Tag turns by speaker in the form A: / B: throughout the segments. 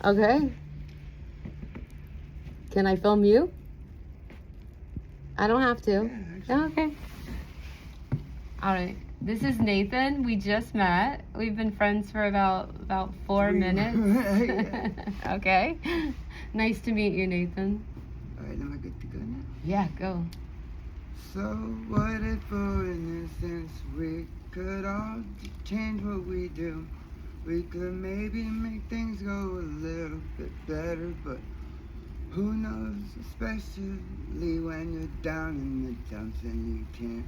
A: Okay. Can I film you? I don't have to.
B: Yeah,
A: Okay. All right. This is Nathan. We just met. We've been friends for about 4 minutes. Okay. Nice to meet you, Nathan.
B: Alright, am I good to go now?
A: Yeah, go.
B: So what if for innocence we could all change what we do? We could maybe make things go a little bit better, but who knows, especially when you're down in the dumps and you can't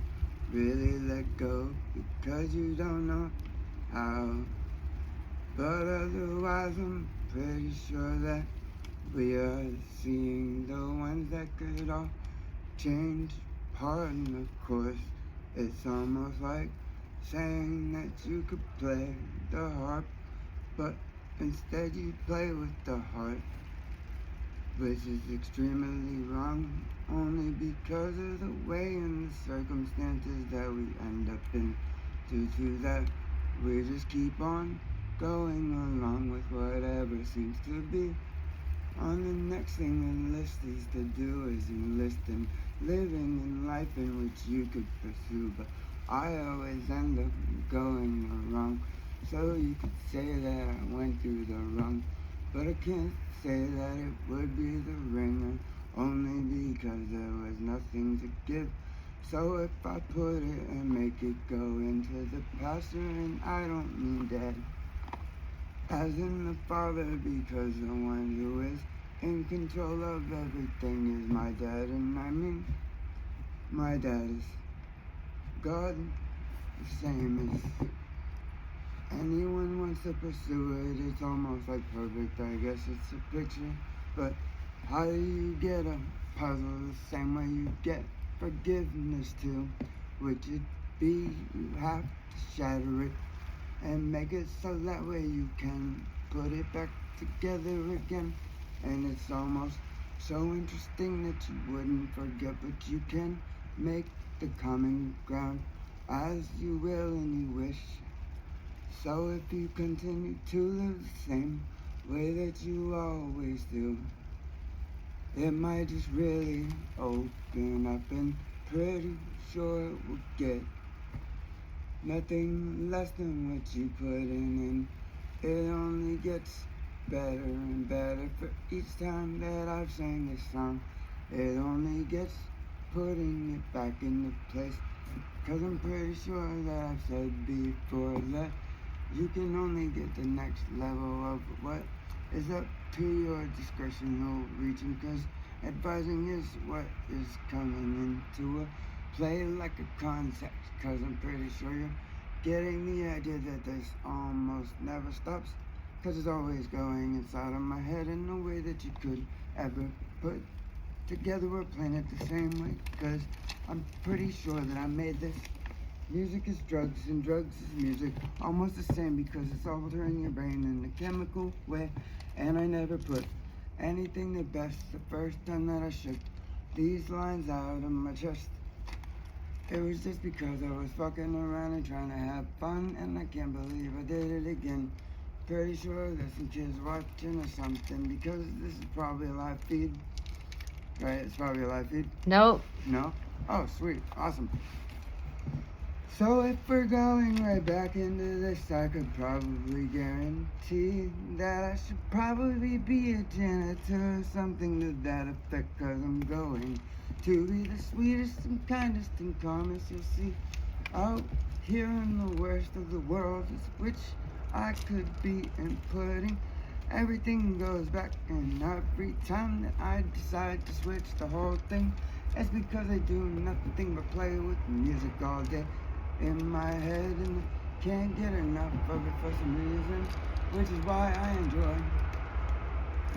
B: really let go because you don't know how. But otherwise I'm pretty sure that we are seeing the ones that could all change. Pardon, of course, it's almost like saying that you could play the harp, but instead you play with the heart, which is extremely wrong, only because of the way and the circumstances that we end up in. Due to that, we just keep on going along with whatever seems to be on the next thing on the list is to do is enlist in living in life in which you could pursue, but I always end up going wrong. So you could say that I went through the wrong, but I can't say that it would be the ringer, only because there was nothing to give. So if I put it and make it go into the pasture, and I don't mean dead, as in the Father, because the one who is in control of everything is my dad, and I mean, my dad is God, the same as anyone wants to pursue it. It's almost like perfect, I guess it's a picture, but how do you get a puzzle the same way you get forgiveness too? Which it be, you have to shatter it and make it so that way you can put it back together again. And it's almost so interesting that you wouldn't forget, but you can make the common ground as you will and you wish. So if you continue to live the same way that you always do, it might just really open up, and pretty sure it will get nothing less than what you put in, and it only gets better and better for each time that I've sang this song. It only gets putting it back into place, cause I'm pretty sure that I've said before that you can only get the next level of what is up to your discretion or reaching, cause advising is what is coming into a play like a concept, cause I'm pretty sure you're getting the idea that this almost never stops, cause it's always going inside of my head in no way that you could ever put together or plan it the same way, cause I'm pretty sure that I made this. Music is drugs and drugs is music, almost the same because it's altering your brain in a chemical way, and I never put anything the best the first time that I shook these lines out of my chest. It was just because I was fucking around and trying to have fun, and I can't believe I did it again. Pretty sure there's some kids watching or something, because this is probably a live feed. Right, it's probably a live feed.
A: Nope.
B: No? Oh, sweet, awesome. So if we're going right back into this, I could probably guarantee that I should probably be a janitor or something to that effect, cause I'm going to be the sweetest and kindest and calmest you'll see out here in the worst of the world, which I could be inputting. Everything goes back, and every time that I decide to switch the whole thing, it's because I do nothing but play with music all day in my head, and I can't get enough of it for some reason, which is why I enjoy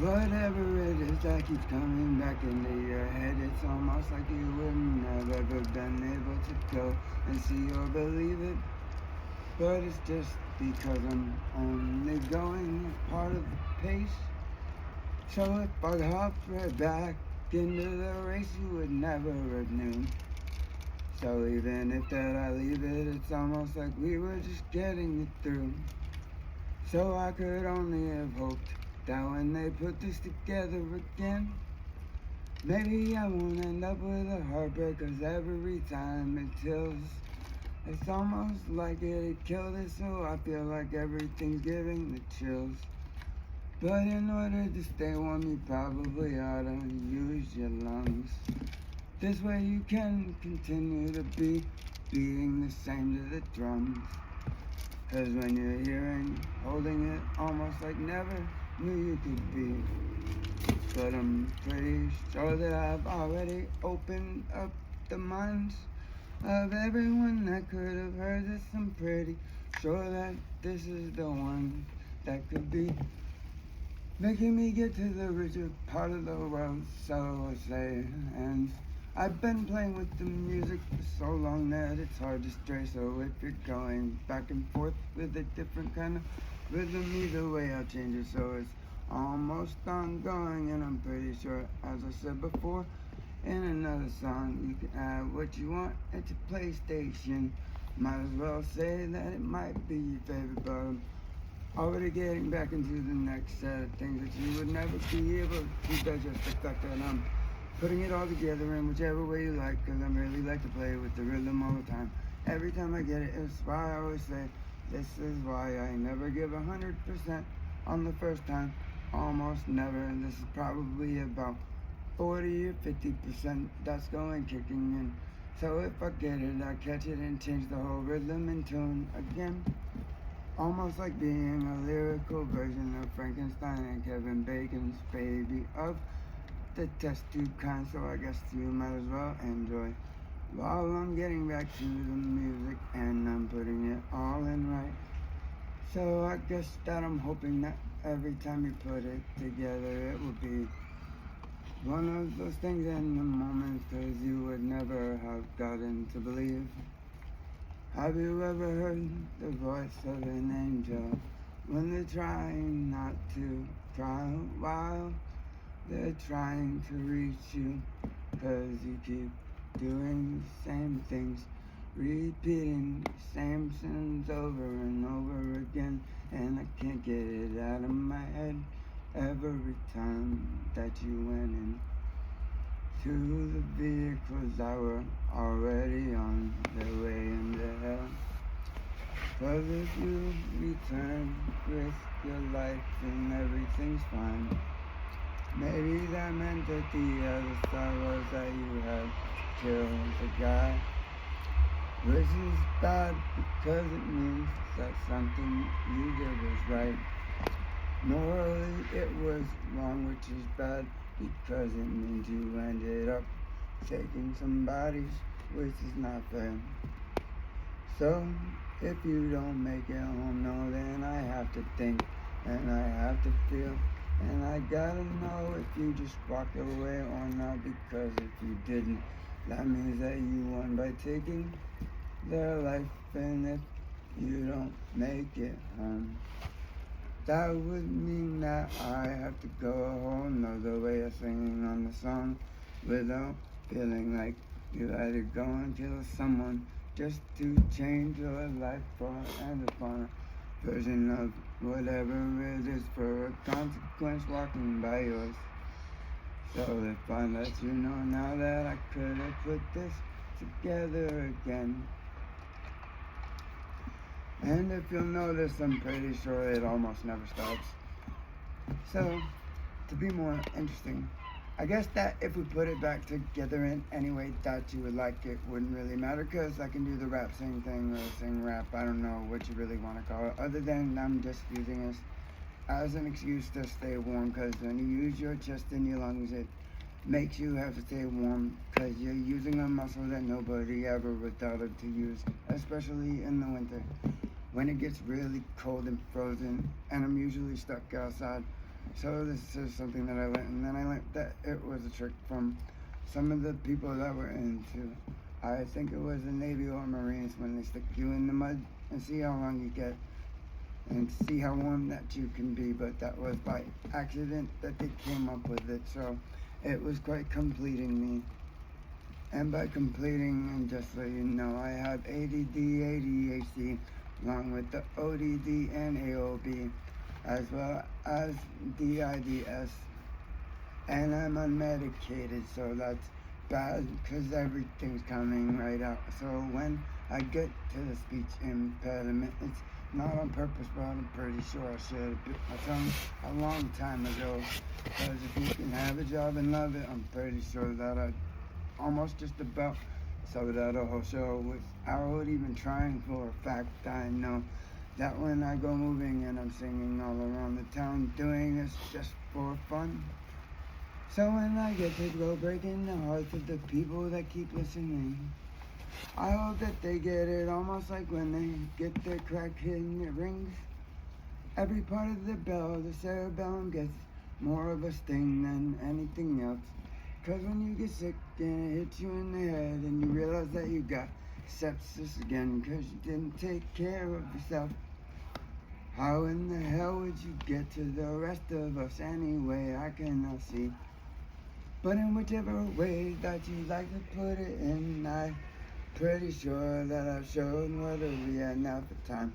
B: whatever it is that keeps coming back into your head. It's almost like you wouldn't have ever been able to go and see or believe it, but it's just because I'm only going as part of the pace. So if I hopped right back into the race, you would never have known. So even if that I leave it, it's almost like we were just getting it through. So I could only have hoped that when they put this together again, maybe I won't end up with a heartbreak, 'cause every time it tilts, it's almost like it'd kill it, so I feel like everything's giving the chills. But in order to stay warm, you probably ought to use your lungs. This way you can continue to be beating the same to the drums. 'Cause when you're here and holding it almost like never knew you could be. But I'm pretty sure that I've already opened up the minds of everyone that could have heard this. I'm pretty sure that this is the one that could be making me get to the richer part of the world, so I say. And I've been playing with the music for so long that it's hard to stray. So if you're going back and forth with a different kind of rhythm, either way I'll change it so it's almost ongoing. And I'm pretty sure, as I said before, in another song you can add what you want at your PlayStation. Might as well say that it might be your favorite, but I'm already getting back into the next set of things that you would never be able to digest. The fact that I'm putting it all together in whichever way you like, 'cause I really like to play with the rhythm all the time. Every time I get it, it's why I always say, this is why I never give 100% on the first time. Almost never. And this is probably about 40 or 50% that's going kicking in. So if I get it, I catch it and change the whole rhythm and tune again. Almost like being a lyrical version of Frankenstein and Kevin Bacon's baby of the test tube kind. So I guess you might as well enjoy while I'm getting back to the music and I'm putting it all in right. So I guess that I'm hoping that every time you put it together, it will be one of those things in the moment, 'cause you would never have gotten to believe. Have you ever heard the voice of an angel when they're trying not to cry while they're trying to reach you? 'Cause you keep doing the same things, repeating the same sins over and over again, and I can't get it out of my head. Every time that you went in to the vehicles that were already on their way into hell. 'Cause if you return, risk your life and everything's fine. Maybe that meant that the other side was that you had killed the guy. Which is bad because it means that something you did was right. Morally it was wrong, which is bad because it means you ended up taking somebody's, which is not fair. So if you don't make it home, no, then I have to think and I have to feel, and I gotta know if you just walked away or not, because if you didn't, that means that you won by taking their life. And if you don't make it home, that would mean that I have to go a whole nother way of singing on the song without feeling like you had to go and kill someone just to change your life for and upon a version of whatever it is for a consequence walking by yours. So if I let you know now that I could have put this together again. And if you'll notice, I'm pretty sure it almost never stops. So, to be more interesting, I guess that if we put it back together in any way that you would like, it wouldn't really matter, because I can do the rap sing thing or sing rap, I don't know what you really want to call it, other than I'm just using this as an excuse to stay warm, because when you use your chest and your lungs, it makes you have to stay warm, because you're using a muscle that nobody ever would thought of to use, especially in the winter when it gets really cold and frozen, and I'm usually stuck outside. So this is something that I learned, and then I learned that it was a trick from some of the people that were into, I think it was the Navy or Marines, when they stick you in the mud and see how long you get and see how warm that you can be. But that was by accident that they came up with it, so it was quite completing me. And by completing, and just so you know, I have ADD, ADHD, along with the ODD and AOB. as well as DIDS, and I'm unmedicated, so that's bad because everything's coming right out. So when I get to the speech impediment, it's not on purpose, but I'm pretty sure I should have bit my tongue a long time ago. Because if you can have a job and love it, I'm pretty sure that I'd almost just about sold out a whole show without even trying. For a fact, I know that when I go moving and I'm singing all around the town, doing this just for fun. So when I get to go breaking the hearts of the people that keep listening, I hope that they get it almost like when they get their crack hit and it rings. Every part of the bell, the cerebellum gets more of a sting than anything else. Cause when you get sick and it hits you in the head and you realize that you got sepsis again cause you didn't take care of yourself. How in the hell would you get to the rest of us anyway? I cannot see. But in whichever way that you like to put it in, I'm pretty sure that I've shown whether we had enough of time.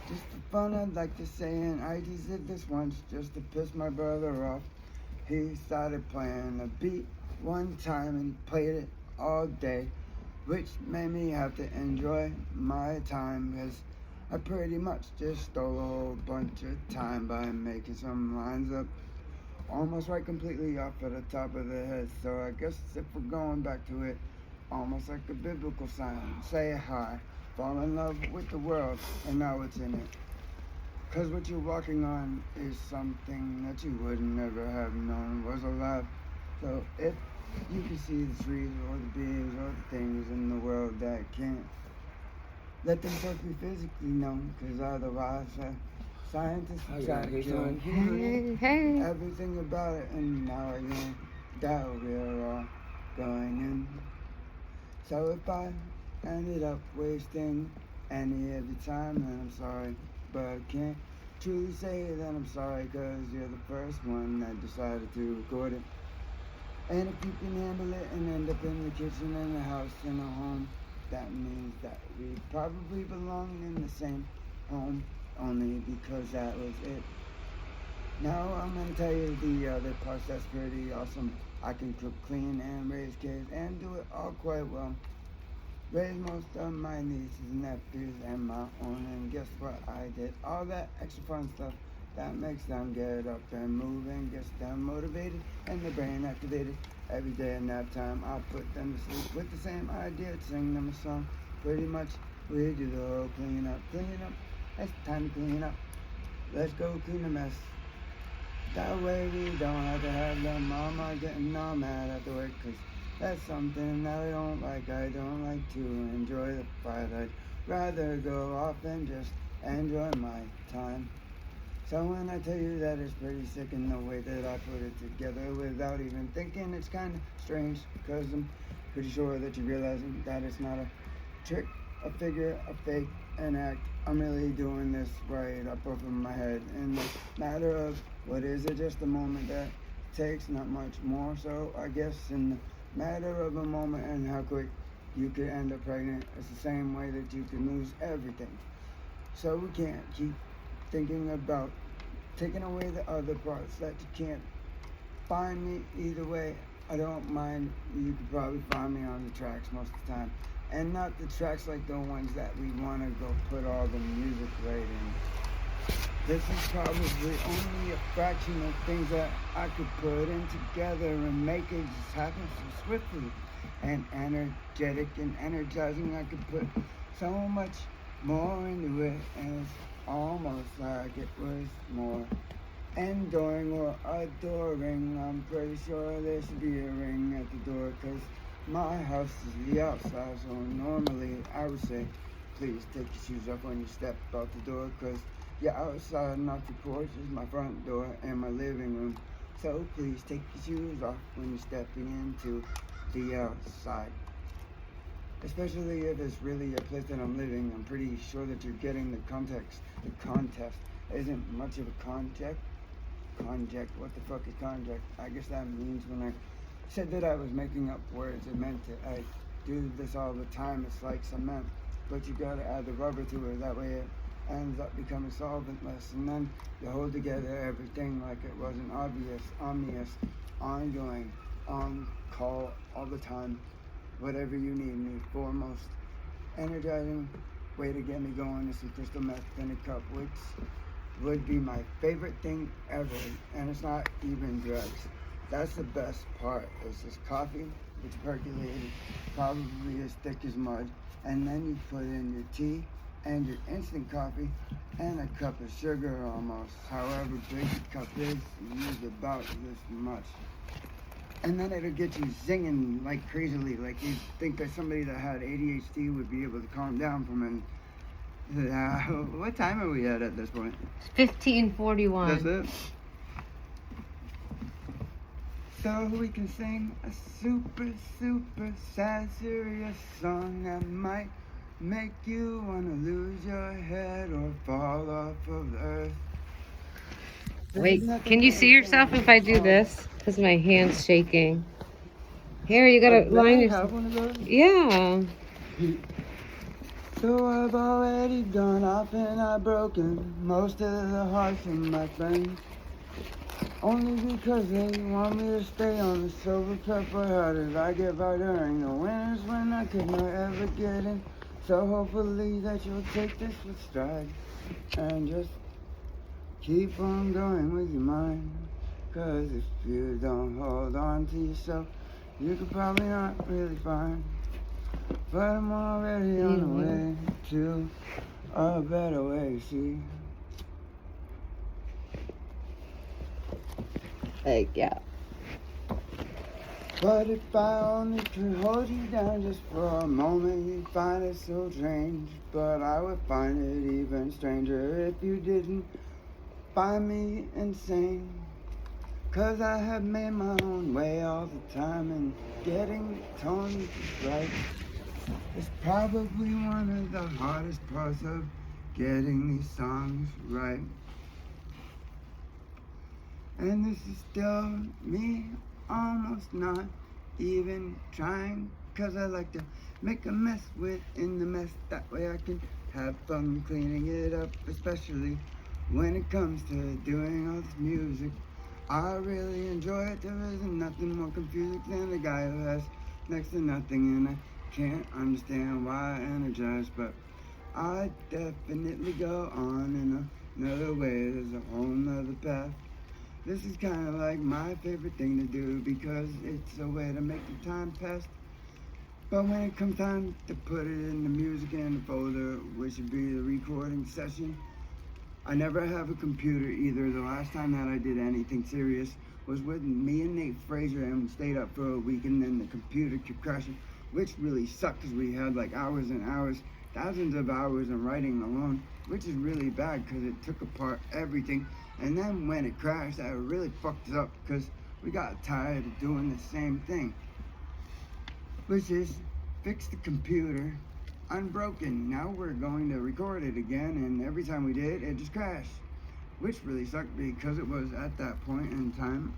B: Just for fun, I'd like to say, and I just did this once just to piss my brother off. He started playing a beat one time and he played it all day, which made me have to enjoy my time because I pretty much just stole a whole bunch of time by making some lines up almost right completely off at the top of the head. So I guess if we're going back to it, almost like a biblical sign, say hi, fall in love with the world and now what's in it. Cause what you're walking on is something that you would never have known was alive. So if you can see the trees or the beings or the things in the world that can't let themselves be physically known, cause otherwise scientists try to kill everything about it, and now I know that we're all going in. So if I ended up wasting any of your time, then I'm sorry, but I can't truly say that I'm sorry, cause you're the first one that decided to record it. And if you can handle it and end up in the kitchen, in the house, in a home, that means that we probably belong in the same home, only because that was it. Now I'm gonna tell you the other parts that's pretty awesome. I can cook, clean, and raise kids, and do it all quite well. Raise most of my nieces and nephews and my own, and guess what I did? All that extra fun stuff that makes them get up and move and gets them motivated and their brain activated. Every day in nap time, I put them to sleep with the same idea to sing them a song. Pretty much, we do the whole clean up. It's time to clean up. Let's go clean the mess. That way we don't have to have the mama getting all mad at the work, cause that's something that I don't like. I don't like to enjoy the fight. I'd rather go off and just enjoy my time. So when I tell you that it's pretty sick in the way that I put it together without even thinking, it's kind of strange because I'm pretty sure that you're realizing that it's not a trick, a figure, a fake, an act. I'm really doing this right up over my head in the matter of what is it, just a moment that takes not much more. So I guess in the matter of a moment and how quick you could end up pregnant, it's the same way that you can lose everything. So we can't keep thinking about taking away the other parts that you can't find me either way. I don't mind. You could probably find me on the tracks most of the time, and not the tracks like the ones that we want to go put all the music right in. This is probably only a fraction of things that I could put in together and make it just happen so swiftly and energetic and energizing. I could put so much more into it, and it's almost like it was more enduring or adoring. I'm pretty sure there should be a ring at the door, cause my house is the outside, so normally I would say please take your shoes off when you step out the door, cause your outside, not your porch, is my front door and my living room. So please take your shoes off when you're stepping into the outside. Especially if it's really a place that I'm living. I'm pretty sure that you're getting the context. The context isn't much of a conject. What the fuck is conject? I guess that means when I said that I was making up words, it meant that I do this all the time. It's like cement, but you gotta add the rubber to it. That way it ends up becoming solventless, and then you hold together everything like it was an obvious, omnious, ongoing, on call all the time, whatever you need me for. Most energizing way to get me going is some crystal meth in a cup, which would be my favorite thing ever, and it's not even drugs. That's the best part. It's just coffee, which percolated, probably as thick as mud, and then you put in your tea and your instant coffee and a cup of sugar almost. However big the cup is, you use about this much. And then it'll get you singing like crazily, like you'd think that somebody that had ADHD would be able to calm down from it. What time are we at this point?
A: 15:41.
B: That's it? So we can sing a super, super sad, serious song that might make you wanna lose your head or fall off of the earth.
A: Wait, can you see yourself if I do this? Because my hand's shaking. Here, you gotta line yourself.
B: One of those?
A: Yeah.
B: So I've already gone off and I've broken most of the hearts of my friends. Only because they want me to stay on the sober prep for how did I get by during the winters when I could not ever get in. So hopefully that you'll take this with stride and just keep on going with your mind. Cause if you don't hold on to yourself, you could probably not really find. But I'm already on the way to a better way, see.
A: Like, yeah.
B: But if I only could hold you down just for a moment, you'd find it so strange. But I would find it even stranger if you didn't find me insane. Cause I have made my own way all the time, and getting tones right is probably one of the hardest parts of getting these songs right. And this is still me almost not even trying, cause I like to make a mess within the mess. That way I can have fun cleaning it up, especially when it comes to doing all this music. I really enjoy it. There isn't nothing more confusing than the guy who has next to nothing, and I can't understand why I energize, but I definitely go on in another way. There's a whole nother path. This is kind of like my favorite thing to do because it's a way to make the time pass. But when it comes time to put it in the music in the folder, which would be the recording session, I never have a computer either. The last time that I did anything serious was with me and Nate Fraser, and we stayed up for a week, and then the computer kept crashing, which really sucked because we had like hours and hours, thousands of hours in writing alone, which is really bad because it took apart everything. And then when it crashed, that really fucked us up because we got tired of doing the same thing, which is fix the computer unbroken. Now we're going to record it again, and every time we did, it just crashed, which really sucked because it was at that point in time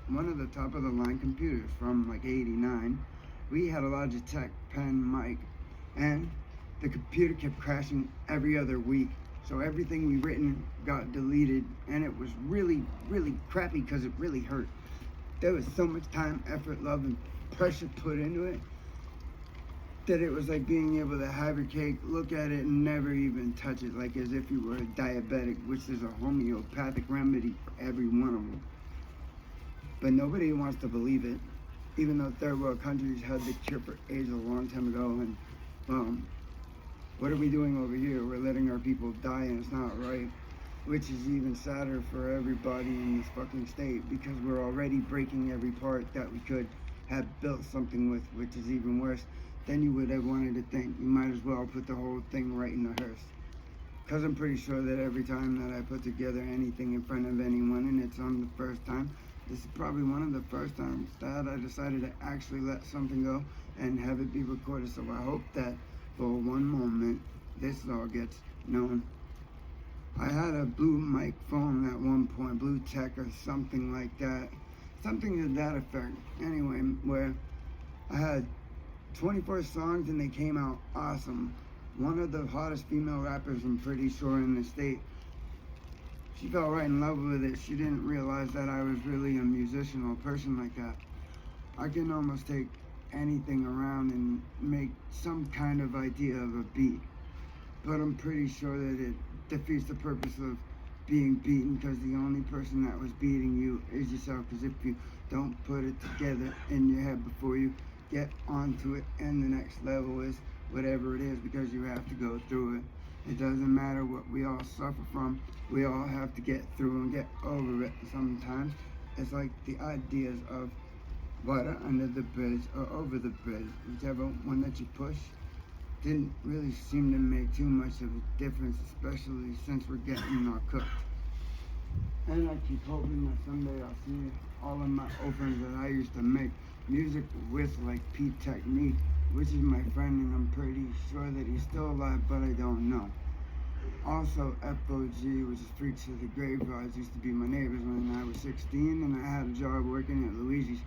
B: one of the top of the line computers from like '89. We had a Logitech pen mic, and the computer kept crashing every other week. So everything we written got deleted, and it was really, really crappy because it really hurt. There was so much time, effort, love, and pressure put into it that it was like being able to have your cake, look at it, and never even touch it, like as if you were a diabetic, which is a homeopathic remedy for every one of them. But nobody wants to believe it, even though third world countries had the cure for AIDS a long time ago. And what are we doing over here? We're letting our people die, and it's not right, which is even sadder for everybody in this fucking state because we're already breaking every part that we could have built something with, which is even worse than you would have wanted to think. You might as well put the whole thing right in the hearse. Because I'm pretty sure that every time that I put together anything in front of anyone and it's on the first time, this is probably one of the first times that I decided to actually let something go and have it be recorded. So I hope that for one moment this all gets known. I had a blue mic phone at one point, Blue Tech or something like that. Something to that effect. Anyway, where I had 24 songs and they came out awesome. one of the hottest female rappers, I'm pretty sure, in the state. She fell right in love with it. She didn't realize that I was really a musician or a person like that. I can almost take anything around and make some kind of idea of a beat. But I'm pretty sure that it defeats the purpose of being beaten, because the only person that was beating you is yourself. Because if you don't put it together in your head before you get onto it, and the next level is whatever it is, because you have to go through it. It doesn't matter what we all suffer from. We all have to get through and get over it. Sometimes it's like the ideas of water under the bridge or over the bridge, whichever one that you push didn't really seem to make too much of a difference, especially since we're getting all cooked. And I keep hoping that someday I'll see all of my old friends that I used to make music with, like Pete Technique, which is my friend, and I'm pretty sure that he's still alive, but I don't know. Also, FOG, which is Freaks of the Graveyards, used to be my neighbors when I was 16, and I had a job working at Luigi's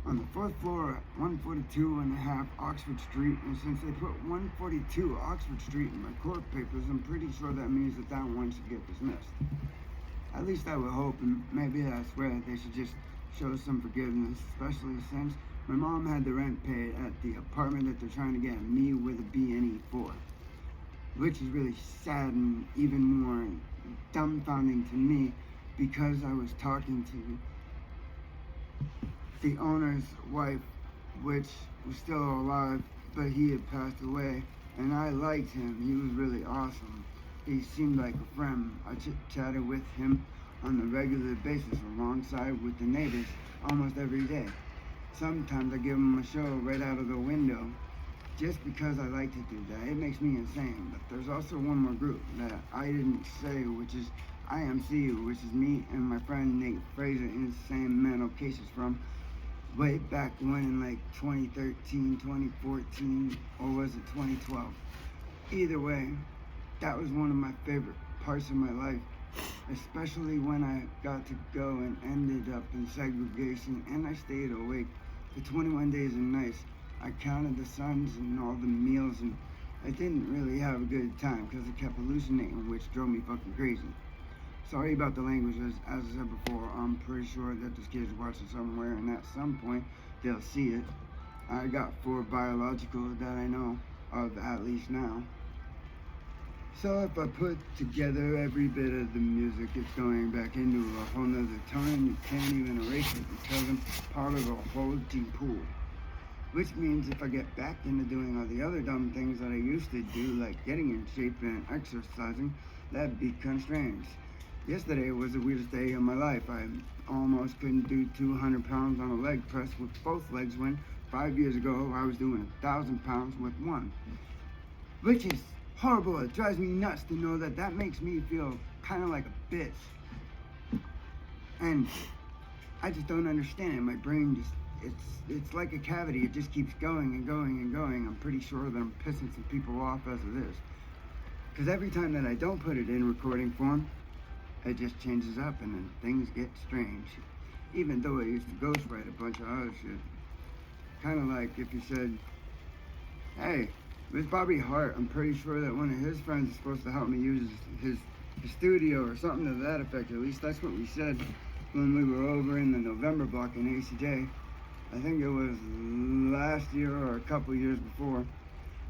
B: on the 4th floor at 142.5 Oxford Street. And since they put 142 Oxford Street in my court papers, I'm pretty sure that means that one should get dismissed. At least I would hope, and maybe that's where they should just show some forgiveness, especially since my mom had the rent paid at the apartment that they're trying to get me with a B&E for, which is really sad and even more dumbfounding to me, because I was talking to the owner's wife, which was still alive, but he had passed away, and I liked him. He was really awesome. He seemed like a friend. I chit-chatted with him on a regular basis alongside with the neighbors almost every day. Sometimes I give him a show right out of the window just because I like to do that. It makes me insane. But there's also one more group that I didn't say, which is IMCU, which is me and my friend Nate Fraser, Insane Mental Cases, from way back when in like 2013, 2014, or was it 2012? Either way, that was one of my favorite parts of my life, especially when I got to go and ended up in segregation, and I stayed awake for 21 days and nights. I counted the suns and all the meals, and I didn't really have a good time because I kept hallucinating, which drove me fucking crazy. Sorry about the language, as I said before. I'm pretty sure that this kid's watching somewhere, and at some point they'll see it. I got 4 biological that I know of, at least now. So if I put together every bit of the music, it's going back into a whole nother tone. You can't even erase it because I'm part of a whole deep pool. Which means if I get back into doing all the other dumb things that I used to do, like getting in shape and exercising, that'd be constrained. Yesterday was the weirdest day of my life. I almost couldn't do 200 pounds on a leg press with both legs, when 5 years ago I was doing 1,000 pounds with one. Which is horrible. It drives me nuts to know that that makes me feel kind of like a bitch. And I just don't understand it. My brain just, it's like a cavity. It just keeps going and going and going. I'm pretty sure that I'm pissing some people off as it is. Because every time that I don't put it in recording form, it just changes up and then things get strange. Even though I used to ghostwrite a bunch of other shit. Kind of like if you said, hey, with Bobby Hart, I'm pretty sure that one of his friends is supposed to help me use his studio or something to that effect. At least that's what we said when we were over in the November block in ACJ. I think it was last year or a couple years before.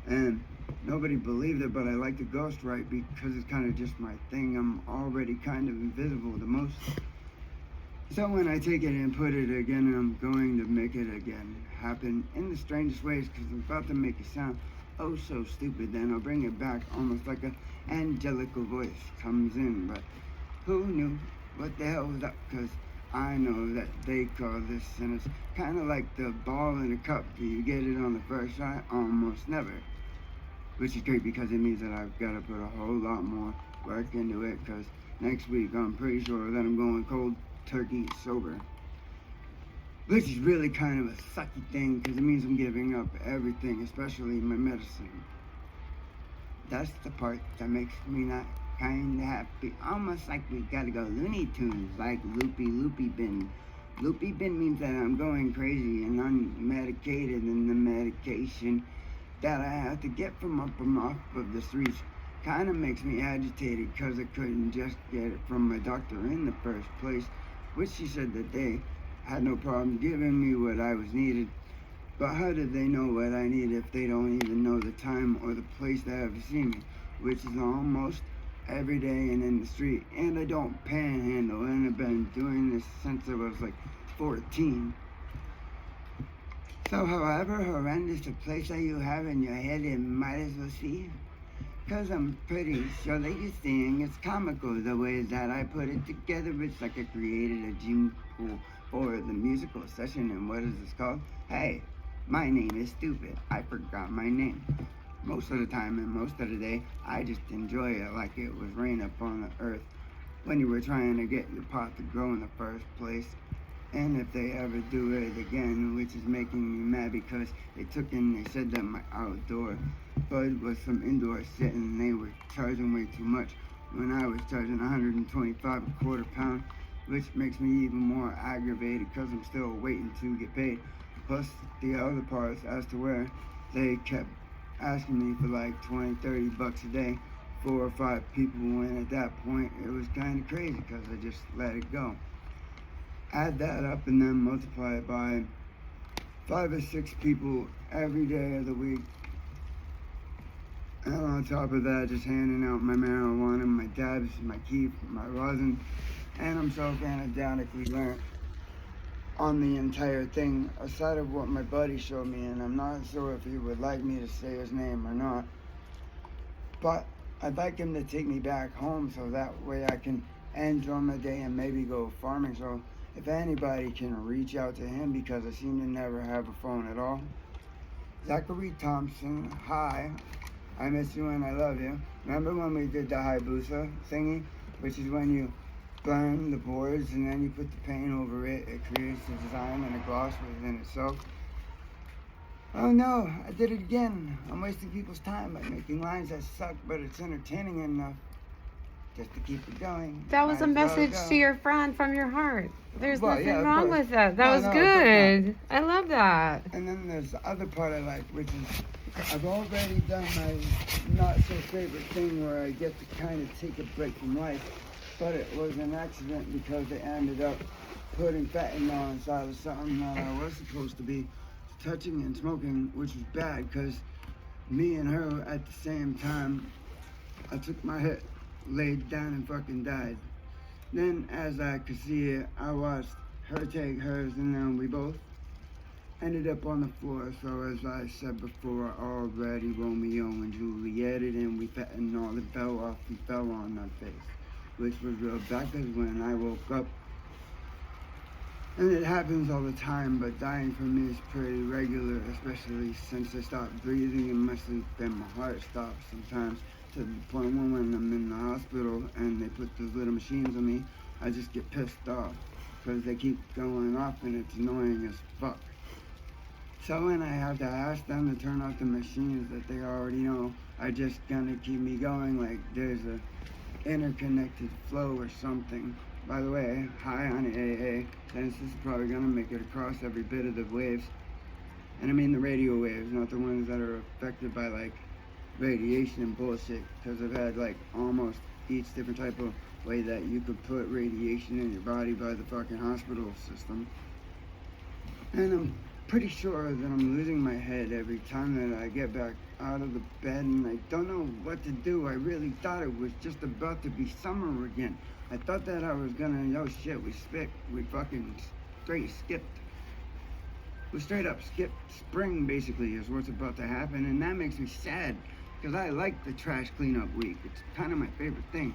B: And nobody believed it, but I like to ghostwrite because it's kind of just my thing. I'm already kind of invisible the most. So when I take it and put it again, I'm going to make it again happen in the strangest ways, because I'm about to make it sound oh so stupid. Then I'll bring it back almost like an angelical voice comes in. But who knew what the hell was up? Because I know that they call this, and it's kind of like the ball in a cup. Do you get it on the first shot? Almost never. Which is great because it means that I've got to put a whole lot more work into it, because next week I'm pretty sure that I'm going cold turkey sober. Which is really kind of a sucky thing, because it means I'm giving up everything, especially my medicine. That's the part that makes me not kind of happy. Almost like we gotta go Looney Tunes, like Loopy Bin. Loopy Bin means that I'm going crazy and unmedicated, and the medication that I have to get from up and off of the streets kind of makes me agitated because I couldn't just get it from my doctor in the first place, which she said that they had no problem giving me what I was needed. But how did they know what I need if they don't even know the time or the place they have to see me, which is almost every day and in the street. And I don't panhandle, and I've been doing this since I was like 14. So however horrendous a place that you have in your head, it might as well see. Because I'm pretty sure that you're seeing it's comical the way that I put it together. It's like I created a gene pool for the musical session. And what is this called? Hey, my name is stupid. I forgot my name. Most of the time and most of the day, I just enjoy it like it was rain up on the earth when you were trying to get your pot to grow in the first place. And if they ever do it again, which is making me mad because they said that my outdoor bud was some indoor shit and they were charging way too much when I was charging 125 a quarter pound, which makes me even more aggravated because I'm still waiting to get paid. Plus the other parts as to where they kept asking me for like 20, 30 bucks a day, 4 or 5 people, and at that point it was kind of crazy because I just let it go. Add that up and then multiply it by 5 or 6 people every day of the week. And on top of that, just handing out my marijuana, my dabs, my keef, my rosin, and I'm self-anadically learned on the entire thing, aside of what my buddy showed me, and I'm not sure if he would like me to say his name or not. But I'd like him to take me back home so that way I can enjoy my day and maybe go farming. So if anybody can reach out to him, because I seem to never have a phone at all. Zachary Thompson, hi. I miss you and I love you. Remember when we did the Hayabusa thingy, which is when you burn the boards and then you put the paint over it, it creates a design and a gloss within itself. Oh no, I did it again. I'm wasting people's time by making lines that suck, but it's entertaining enough just to keep it going.
A: That was a message to your friend from your heart. There's nothing wrong with that. That was good. I love that.
B: And then there's the other part I like, which is I've already done my not so favorite thing where I get to kind of take a break from life, but it was an accident because they ended up putting fentanyl inside of something that I was supposed to be touching and smoking, which was bad because me and her at the same time, I took my hit, laid down and fucking died. Then as I could see it, I watched her take hers and then we both ended up on the floor. So as I said before, already Romeo and Julieted and we fentanyl that fell off and fell on our face, which was real bad because when I woke up, and it happens all the time, but dying for me is pretty regular, especially since I stopped breathing in my sleep and my heart stops sometimes, to the point when I'm in the hospital and they put those little machines on me, I just get pissed off because they keep going off and it's annoying as fuck. So when I have to ask them to turn off the machines that they already know are just gonna keep me going, like there's a interconnected flow or something. By the way, hi on AA, since this is probably gonna make it across every bit of the waves. And I mean the radio waves, not the ones that are affected by like radiation and bullshit, because I've had like almost each different type of way that you could put radiation in your body by the fucking hospital system. And I'm pretty sure that I'm losing my head every time that I get back out of the bed and I don't know what to do. I really thought it was just about to be summer again. I thought that I was gonna, oh shit, we fucking straight up skipped spring basically is what's about to happen, and that makes me sad because I like the trash cleanup week. It's kind of my favorite thing,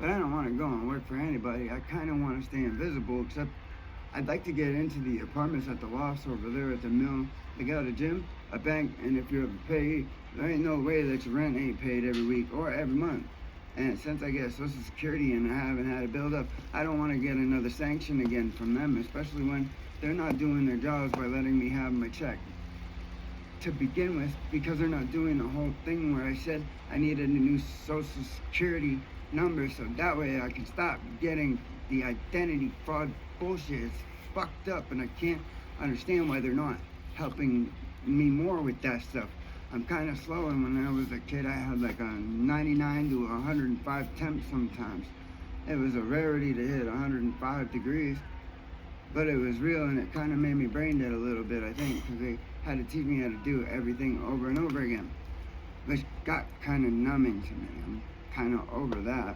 B: but I don't want to go and work for anybody. I kind of want to stay invisible, except I'd like to get into the apartments at the lofts over there at the mill. They got a gym, a bank, and if you're a payee, there ain't no way that your rent ain't paid every week or every month. And since I get Social Security and I haven't had a build up, I don't want to get another sanction again from them, especially when they're not doing their jobs by letting me have my check to begin with, because they're not doing the whole thing where I said I needed a new Social Security number so that way I can stop getting the identity fraud bullshit. It's fucked up and I can't understand why they're not helping me more with that stuff. I'm kind of slow, and when I was a kid, I had like a 99 to 105 temp sometimes. It was a rarity to hit 105 degrees, but it was real, and it kind of made me brain dead a little bit, I think, because they had to teach me how to do everything over and over again, which got kind of numbing to me. I'm kind of over that.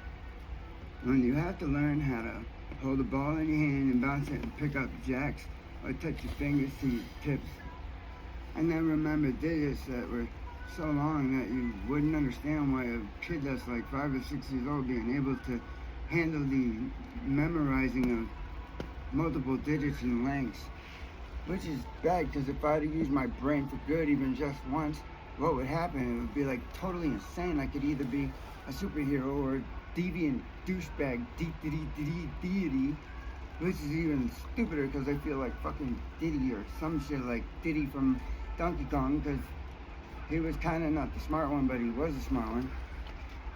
B: When you have to learn how to hold the ball in your hand and bounce it and pick up jacks or touch your fingers to your tips, and then remember digits that were so long that you wouldn't understand why a kid that's like 5 or 6 years old being able to handle the memorizing of multiple digits and lengths, which is bad, because if I had to use my brain for good even just once, what would happen? It would be like totally insane. I could either be a superhero or a deviant douchebag deity, which is even stupider because I feel like fucking Diddy or some shit like Diddy from Donkey Kong, because he was kind of not the smart one, but he was the smart one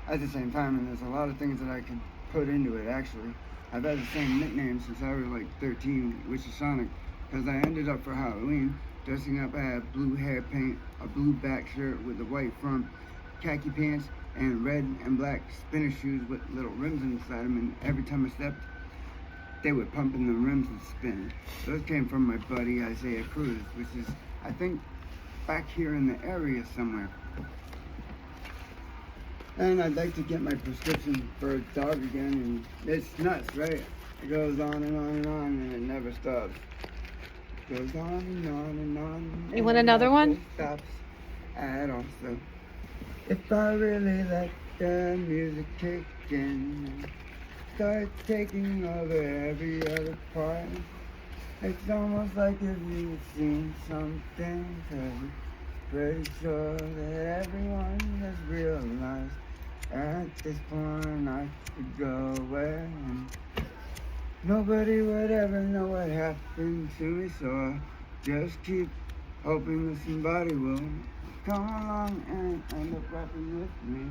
B: at the same time. And there's a lot of things that I could put into it, actually. I've had the same nickname since I was like 13, which is Sonic, because I ended up for Halloween dressing up. I had blue hair paint, a blue back shirt with the white front, khaki pants, and red and black spinner shoes with little rims inside them, and every time I stepped, they would pump and the rims would spin. Those came from my buddy Isaiah Cruz, which is, I think, back here in the area somewhere. And I'd like to get my prescription for a dog again, and it's nuts, right? It goes on and on and on, and it never stops. It goes on and on and on.
A: You want another one?
B: Stops at all. So if I really let the music kick in, start taking over every other part, it's almost like if you've seen something, 'cause pretty sure that everyone has realized at this point I could go where nobody would ever know what happened to me. So I just keep hoping that somebody will come along and end up rapping with me,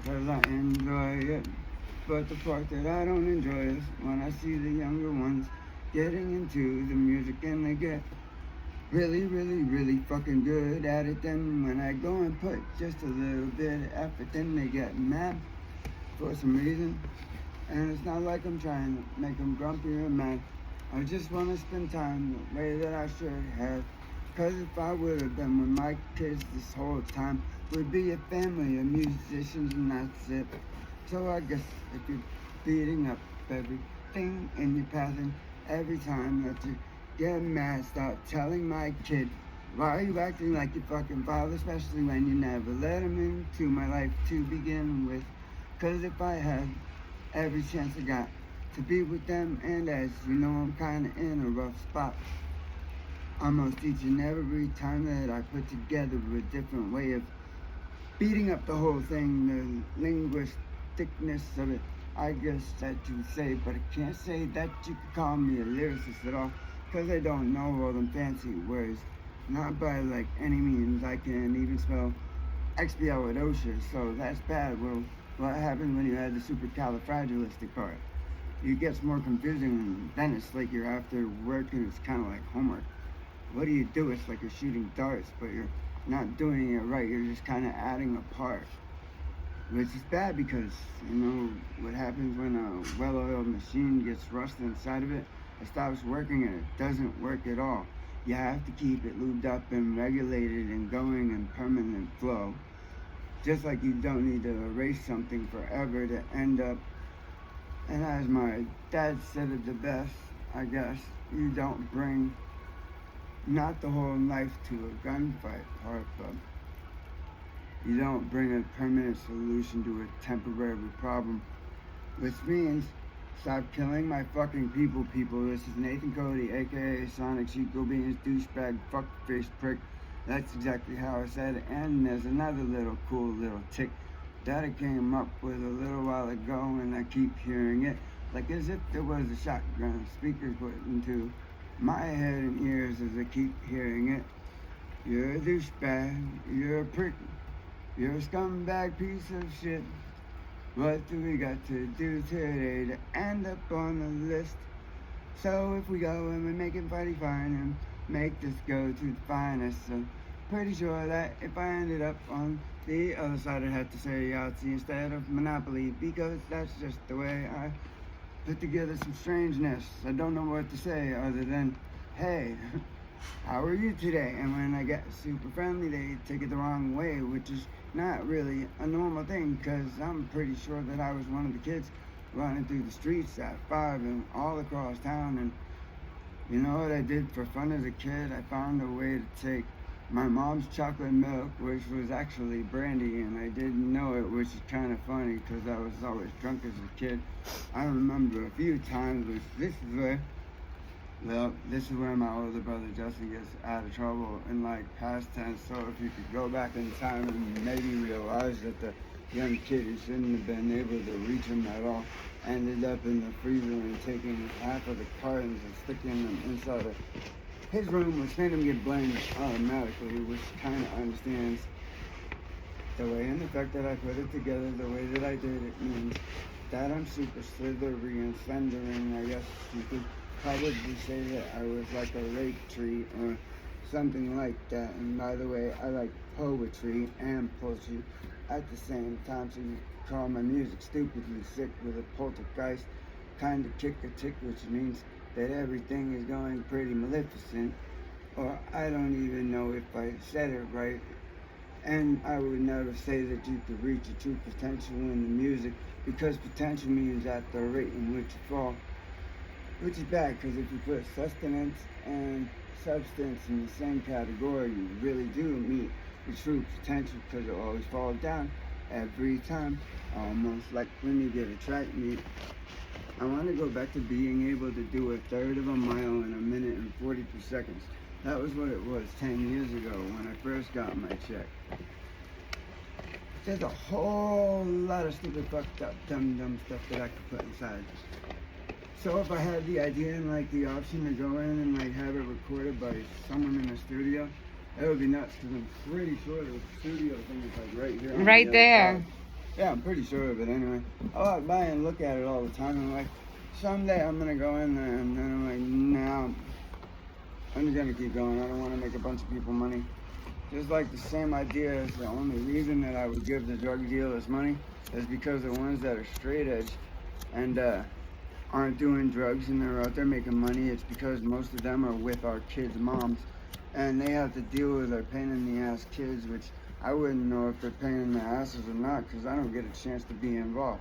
B: 'cause I enjoy it. But the part that I don't enjoy is when I see the younger ones getting into the music and they get really, really, really fucking good at it. Then when I go and put just a little bit of effort, then they get mad for some reason. And it's not like I'm trying to make them grumpy or mad. I just want to spend time the way that I should have. 'Cause if I would have been with my kids this whole time, we'd be a family of musicians, and that's it. So I guess if you're beating up everything in your path, and every time that you get mad, start telling my kid, why are you acting like your fucking father, especially when you never let him into my life to begin with. 'Cause if I had every chance I got to be with them, and as you know, I'm kinda in a rough spot almost each and every time that I put together a different way of beating up the whole thing, the linguisticness of it, I guess that you would say. But I can't say that you could call me a lyricist at all, 'cause I don't know all them fancy words. Not by like any means. I can even spell expialidocious, so that's bad. Well, what happens when you add the supercalifragilistic part? It gets more confusing, and then it's like you're after work and it's kind of like homework. What do you do? It's like you're shooting darts, but you're not doing it right. You're just kind of adding a part, which is bad, because you know what happens when a well-oiled machine gets rust inside of it. It stops working and it doesn't work at all. You have to keep it lubed up and regulated and going in permanent flow. Just like you don't need to erase something forever to end up, and as my dad said it the best, I guess, you don't bring not the whole knife to a gunfight part, but you don't bring a permanent solution to a temporary problem. Which means, stop killing my fucking people. This is Nathan Cody, aka Sonic Chico Beans, douchebag, fuckface prick. That's exactly how I said it. And there's another little cool little tick that I came up with a little while ago, and I keep hearing it, like as if there was a shotgun speaker put into my head and ears as I keep hearing it. You're a douchebag, you're a prick, you're a scumbag piece of shit. What do we got to do today to end up on the list? So if we go and we make it mighty fine and make this go to the finest, so pretty sure that if I ended up on the other side, I'd have to say Yahtzee instead of Monopoly, because that's just the way I put together some strangeness. I don't know what to say other than, hey, how are you today? And when I get super friendly, they take it the wrong way, which is not really a normal thing, because I'm pretty sure that I was one of the kids running through the streets at 5 and all across town. And you know what I did for fun as a kid? I found a way to take my mom's chocolate milk, which was actually brandy, and I didn't know it, which is kind of funny because I was always drunk as a kid. I remember a few times, which this is where my older brother Justin gets out of trouble in like past tense. So if you could go back in time and maybe realize that the young kid who shouldn't have been able to reach him at all ended up in the freezer and taking half of the cartons and sticking them inside of his room, which made him get blamed automatically, which kind of understands the way and the fact that I put it together the way that I did. It means that I'm super slithery and slendering. I guess you could probably say that I was like a rape tree or something like that. And by the way, I like poetry and poetry at the same time, so you call my music stupidly sick with a poltergeist kind of kick a tick, which means that everything is going pretty maleficent, or I don't even know if I said it right. And I would never say that you could reach your true potential in the music, because potential means at the rate in which you fall, which is bad, because if you put sustenance and substance in the same category, you really do meet the true potential, because it always falls down every time, almost like when you get a track meet. I want to go back to being able to do 1/3 of a mile in 1:42 seconds. That was what it was 10 years ago when I first got my check. There's a whole lot of stupid, fucked up, dumb stuff that I could put inside. So if I had the idea and like the option to go in and like have it recorded by someone in the studio, that would be nuts, because I'm pretty sure the studio thing is like right here.
A: Right there.
B: Yeah, I'm pretty sure of it anyway. I walk by and look at it all the time, and I'm like, someday I'm gonna go in there, and then I'm like, no, I'm just gonna keep going. I don't want to make a bunch of people money. Just like the same idea is the only reason that I would give the drug dealers money is because the ones that are straight edge and aren't doing drugs and they're out there making money, it's because most of them are with our kids' moms, and they have to deal with their pain in the ass kids, which I wouldn't know if they're pain in the asses or not, because I don't get a chance to be involved.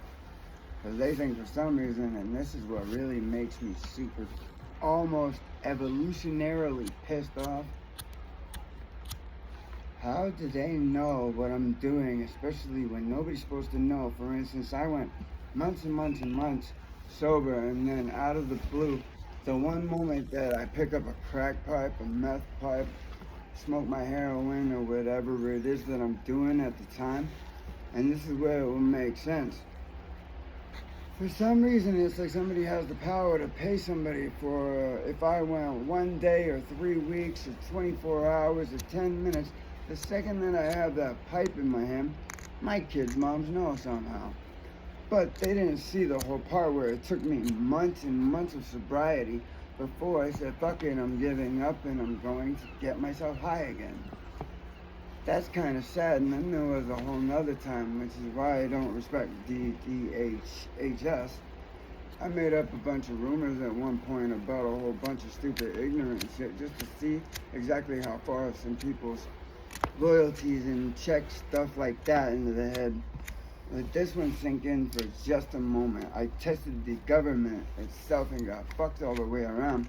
B: Because they think for some reason, and this is what really makes me super, almost evolutionarily pissed off, how do they know what I'm doing, especially when nobody's supposed to know? For instance, I went months and months and months sober, and then out of the blue, the one moment that I pick up a crack pipe, a meth pipe, smoke my heroin or whatever it is that I'm doing at the time, and this is where it will make sense. For some reason, it's like somebody has the power to pay somebody for, if I went 1 day or 3 weeks or 24 hours or 10 minutes, the second that I have that pipe in my hand, my kids' moms know somehow. But they didn't see the whole part where it took me months and months of sobriety before I said, fuck it, I'm giving up and I'm going to get myself high again. That's kind of sad. And then there was a whole nother time, which is why I don't respect DHS. I made up a bunch of rumors at one point about a whole bunch of stupid, ignorant shit, just to see exactly how far some people's loyalties and check stuff like that into the head. Let this one sink in for just a moment. I tested the government itself and got fucked all the way around,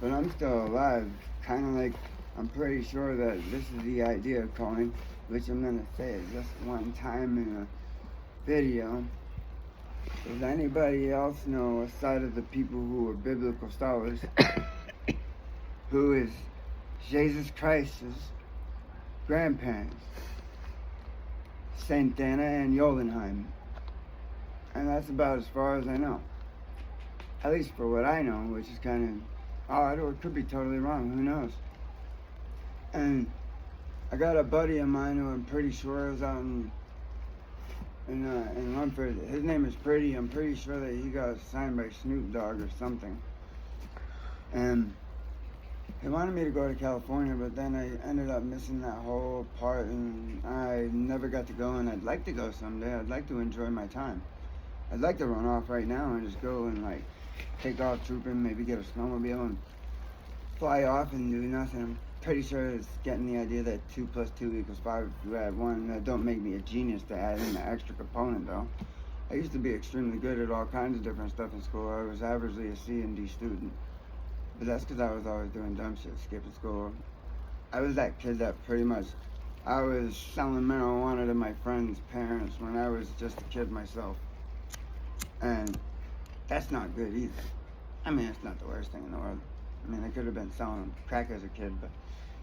B: but I'm still alive. Kind of like, I'm pretty sure that this is the idea of calling, which I'm gonna say just one time in a video. Does anybody else know, aside of the people who are biblical scholars, who is Jesus Christ's grandparents? Saint Anna and Jolenheim. And that's about as far as I know. At least for what I know, which is kind of odd, or it could be totally wrong, who knows. And I got a buddy of mine who I'm pretty sure is out in Rumford. His name is Pretty. I'm pretty sure that he got signed by Snoop Dogg or something. And They wanted me to go to California, but then I ended up missing that whole part, and I never got to go, and I'd like to go someday. I'd like to enjoy my time. I'd like to run off right now and just go and, like, take off trooping, maybe get a snowmobile and fly off and do nothing. I'm pretty sure it's getting the idea that 2 + 2 = 5 if you add 1. That don't make me a genius to add in the extra component, though. I used to be extremely good at all kinds of different stuff in school. I was averagely a C and D student. But that's because I was always doing dumb shit, skipping school. I was that kid that pretty much, I was selling marijuana to my friends' parents when I was just a kid myself. And that's not good either. I mean, it's not the worst thing in the world. I mean, I could have been selling crack as a kid, but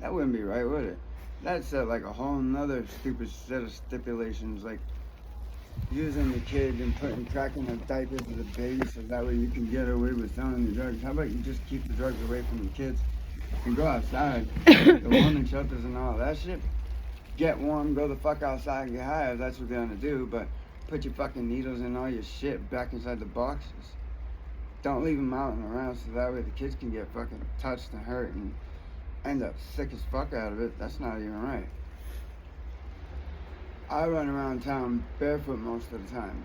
B: that wouldn't be right, would it? That's like a whole nother stupid set of stipulations, like using the kid and putting crack in the diapers of the baby so that way you can get away with selling the drugs. How about you just keep the drugs away from the kids and go outside, the woman shelters and all that shit. Get warm, go the fuck outside and get high if that's what you're gonna do, but put your fucking needles and all your shit back inside the boxes. Don't leave them out and around so that way the kids can get fucking touched and hurt and end up sick as fuck out of it. That's not even right. I run around town barefoot most of the time.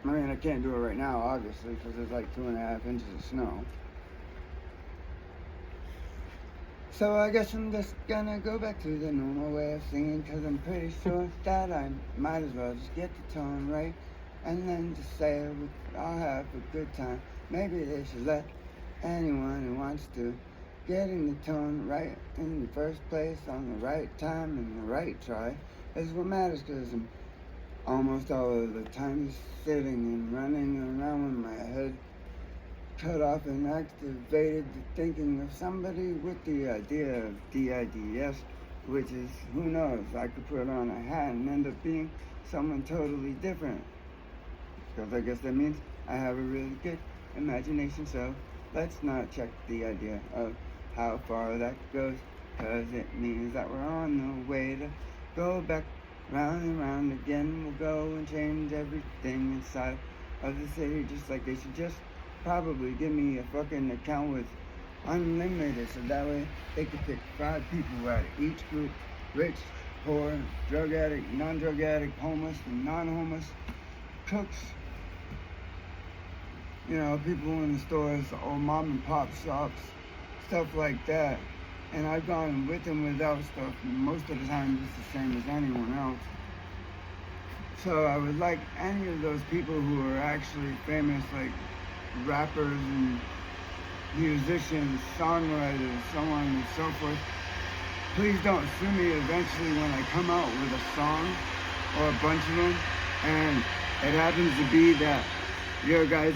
B: I mean, I can't do it right now, obviously, because there's like 2.5 inches of snow. So I guess I'm just gonna go back to the normal way of singing, because I'm pretty sure that I might as well just get the tone right and then just say I'll have a good time. Maybe they should let anyone who wants to getting the tone right in the first place on the right time and the right try is what matters, because I'm almost all of the time sitting and running around with my head cut off and activated to thinking of somebody with the idea of DIDS, which is, who knows, I could put on a hat and end up being someone totally different. Because I guess that means I have a really good imagination, so let's not check the idea of how far that goes, because it means that we're on the way to go back round and round again. We'll go and change everything inside of the city, just like they should just probably give me a fucking account with unlimited, so that way they could pick 5 people out of each group: rich, poor, drug addict, non-drug addict, homeless, and non-homeless, cooks, you know, people in the stores, or mom and pop shops, stuff like that. And I've gone with and without stuff, most of the time just the same as anyone else. So I would like any of those people who are actually famous, like rappers and musicians, songwriters, so on and so forth, please don't sue me eventually when I come out with a song or a bunch of them and it happens to be that your guys'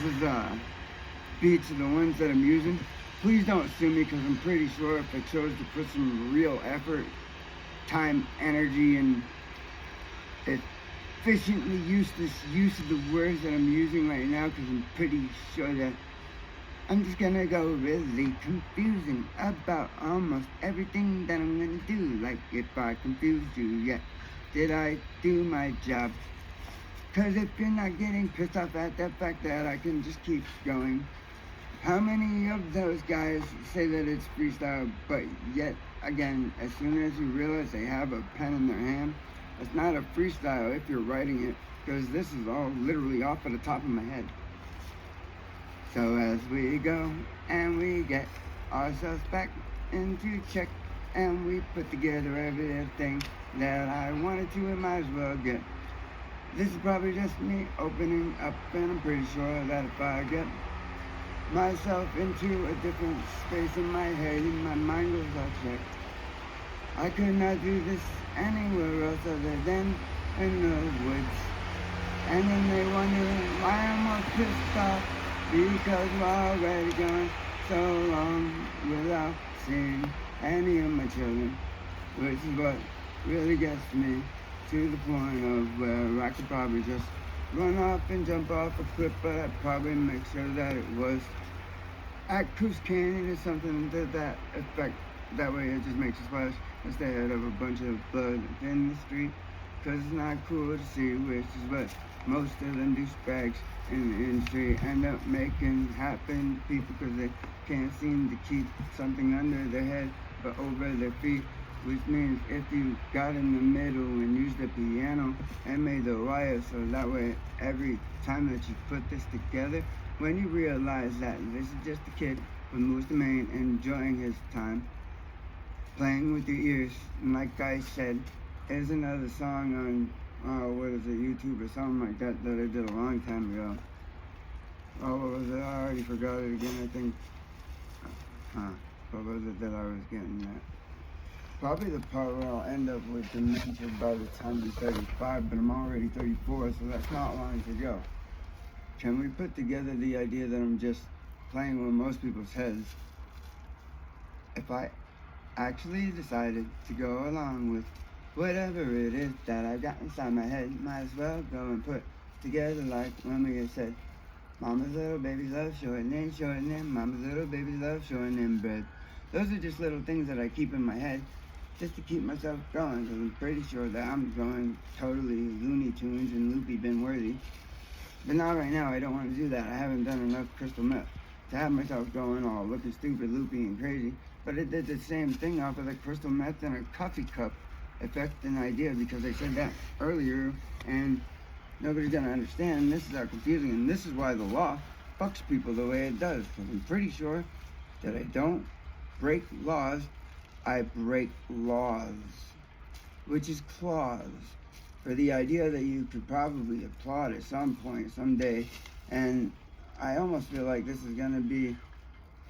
B: beats are the ones that I'm using. Please don't sue me, because I'm pretty sure if I chose to put some real effort, time, energy, and efficiently use of the words that I'm using right now, because I'm pretty sure that I'm just gonna go really confusing about almost everything that I'm gonna do. Like, if I confused you yet, did I do my job? Because if you're not getting pissed off at the fact that I can just keep going, how many of those guys say that it's freestyle, but yet again, as soon as you realize they have a pen in their hand, it's not a freestyle if you're writing it, because this is all literally off at the top of my head. So as we go and we get ourselves back into check and we put together everything that I wanted to and might as well get. This is probably just me opening up, and I'm pretty sure that if I get myself into a different space in my head and my mind goes all checked, I could not do this anywhere else other than in the woods. And then they wonder why I'm all pissed off, because we're already gone so long without seeing any of my children, which is what really gets me to the point of where I could probably just run off and jump off a cliff, but I'd probably make sure that it was at Coos Canyon or something to that effect. That way it just makes a splash instead of a bunch of blood in the street, because it's not cool to see, which is what Most of them douchebags in the industry end up making happen to people because they can't seem to keep something under their head but over their feet. Which means if you got in the middle and used the piano and made the wire so that way every time that you put this together, when you realize that this is just a kid from Moose Maine enjoying his time, playing with your ears, and like I said, there's another song on, what is it, YouTube or something like that that I did a long time ago. Oh, what was it? I already forgot it again, I think. What was it that I was getting at? Probably the part where I'll end up with dementia by the time I'm 35, but I'm already 34, so that's not long to go. Can we put together the idea that I'm just playing with most people's heads? If I actually decided to go along with whatever it is that I've got inside my head, might as well go and put together like when we said, Mama's little baby loves shortening, Mama's little baby loves shortening bread. Those are just little things that I keep in my head just to keep myself going, because I'm pretty sure that I'm going totally Looney Tunes and Loopy Bin Worthy. But not right now, I don't want to do that. I haven't done enough crystal meth to have myself going all looking stupid, loopy, and crazy. But it did the same thing off of the crystal meth and a coffee cup effect and idea, because I said that earlier, and nobody's gonna understand. This is how confusing, and this is why the law fucks people the way it does. Because I'm pretty sure that I don't break laws, I break laws, which is clause for the idea that you could probably applaud at some point, someday. And I almost feel like this is gonna be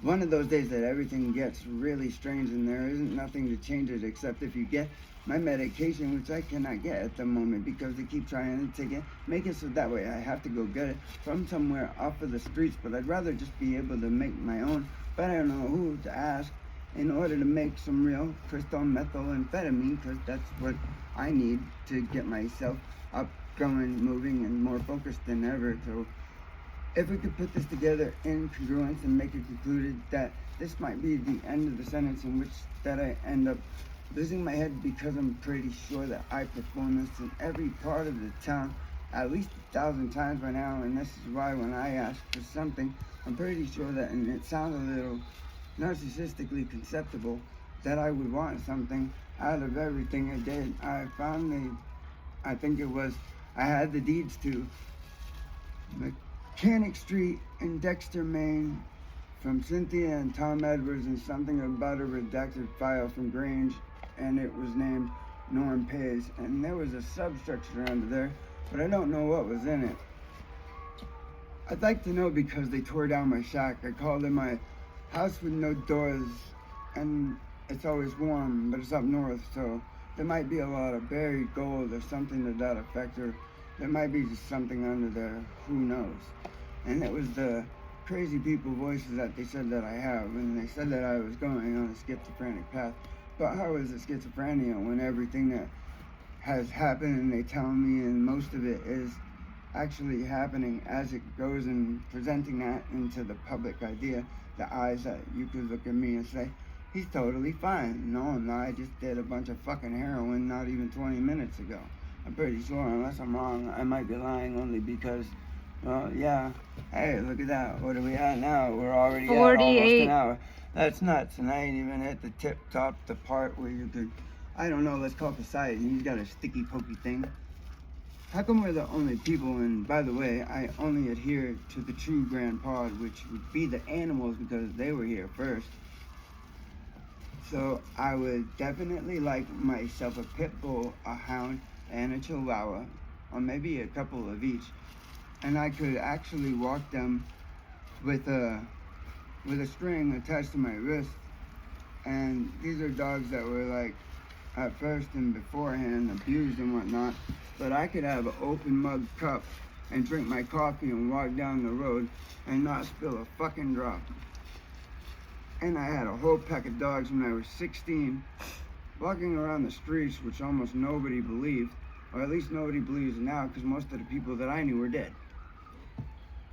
B: one of those days that everything gets really strange and there isn't nothing to change it except if you get my medication, which I cannot get at the moment because they keep trying to make it so that way I have to go get it from somewhere off of the streets. But I'd rather just be able to make my own, but I don't know who to ask in order to make some real crystal methamphetamine, because that's what I need to get myself up, going, moving, and more focused than ever. So if we could put this together in congruence and make it concluded that this might be the end of the sentence in which that I end up losing my head, because I'm pretty sure that I perform this in every part of the town at least 1,000 times by now, and this is why when I ask for something, I'm pretty sure that, and it sounds a little narcissistically conceptual, that I would want something out of everything I did. I think it was, I had the deeds to Mechanic Street in Dexter, Maine, from Cynthia and Tom Edwards, and something about a redacted file from Grange, and it was named Norm Pays, and there was a substructure under there, but I don't know what was in it. I'd like to know because they tore down my shack. I called it my house with no doors, and it's always warm, but it's up north, so there might be a lot of buried gold or something to that effect, or there might be just something under there, who knows. And it was the crazy people voices that they said that I have, and they said that I was going on a schizophrenic path. But how is it schizophrenia when everything that has happened, and they tell me, and most of it is actually happening as it goes, and presenting that into the public idea, the eyes that you could look at me and say, he's totally fine. No, I'm not. I just did a bunch of fucking heroin not even 20 minutes ago. I'm pretty sure, unless I'm wrong, I might be lying only because, well, yeah. Hey, look at that. What are we at now? We're already
A: 48.
B: at almost an hour. That's nuts. And I ain't even hit the tip top, the part where you could, I don't know, let's call society. He's got a sticky pokey thing. How come we're the only people, and by the way, I only adhere to the true grand pod, which would be the animals because they were here first. So I would definitely like myself a pit bull, a hound, and a chihuahua, or maybe a couple of each. And I could actually walk them with a string attached to my wrist. And these are dogs that were like, at first and beforehand, abused and whatnot. But I could have an open mug cup and drink my coffee and walk down the road and not spill a fucking drop. And I had a whole pack of dogs when I was 16, walking around the streets, which almost nobody believed, or at least nobody believes now, because most of the people that I knew were dead.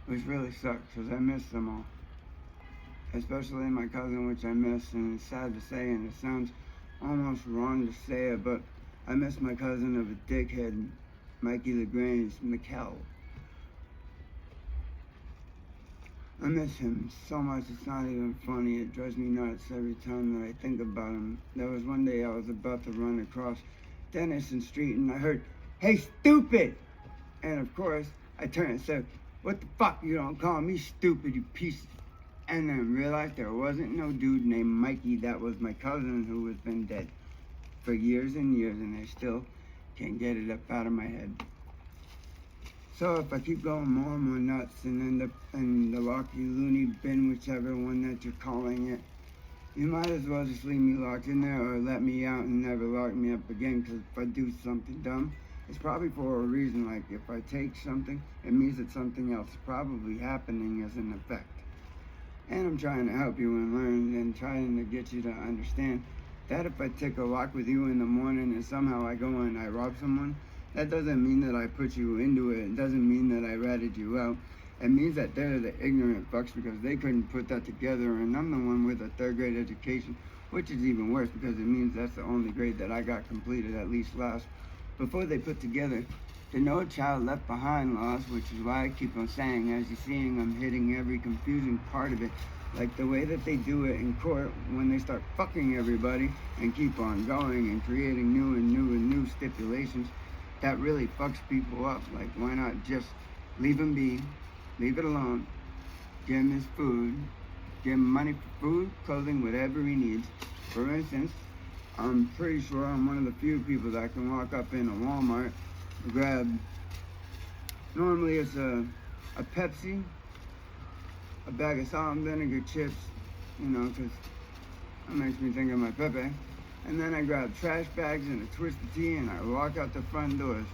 B: Which really sucked, because I miss them all. Especially my cousin, which I miss, and it's sad to say, and it sounds almost wrong to say it, but I miss my cousin of a dickhead, Mikey LaGrange, McKell. I miss him so much, it's not even funny. It drives me nuts every time that I think about him. There was one day I was about to run across Dennison Street and I heard, "Hey, stupid!" And of course, I turned and said, "What the fuck, you don't call me stupid, you piece." And then realized there wasn't no dude named Mikey. That was my cousin who has been dead for years and years, and I still can't get it up out of my head. So if I keep going more and more nuts and end up in the Locky Looney bin, whichever one that you're calling it, you might as well just leave me locked in there or let me out and never lock me up again, because if I do something dumb, it's probably for a reason. Like if I take something, it means that something else is probably happening as an effect. And I'm trying to help you and learn and trying to get you to understand that if I take a walk with you in the morning and somehow I go and I rob someone, that doesn't mean that I put you into it. It doesn't mean that I ratted you out. It means that they're the ignorant fucks because they couldn't put that together, and I'm the one with a third grade education, which is even worse because it means that's the only grade that I got completed, at least last, before they put together the No Child Left Behind laws, which is why I keep on saying, as you're seeing, I'm hitting every confusing part of it, like the way that they do it in court when they start fucking everybody and keep on going and creating new stipulations. That really fucks people up. Like, why not just leave him be, leave it alone, give him his food, give him money for food, clothing, whatever he needs. For instance, I'm pretty sure I'm one of the few people that can walk up in a Walmart, grab, normally it's a Pepsi, a bag of salt and vinegar chips, you know, because that makes me think of my Pepe. And then I grab trash bags and a Twisted Tea and I walk out the front doors.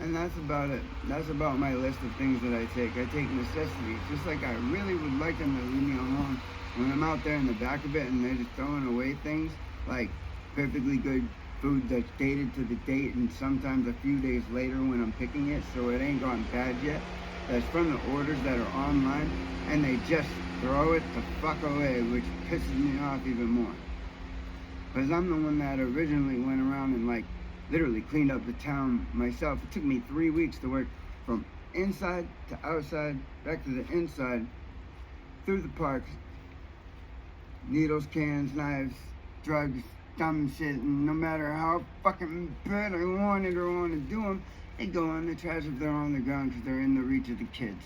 B: And that's about it. That's about my list of things that I take. I take necessities. Just like I really would like them to leave me alone when I'm out there in the back of it and they're just throwing away things like perfectly good food that's dated to the date and sometimes a few days later when I'm picking it, so it ain't gone bad yet. That's from the orders that are online, and they just throw it the fuck away, which pisses me off even more. Because I'm the one that originally went around and like literally cleaned up the town myself. It took me 3 weeks to work from inside to outside, back to the inside, through the parks, needles, cans, knives, drugs, dumb shit, and no matter how fucking bad I wanted or want to do them, they go in the trash if they're on the ground because they're in the reach of the kids.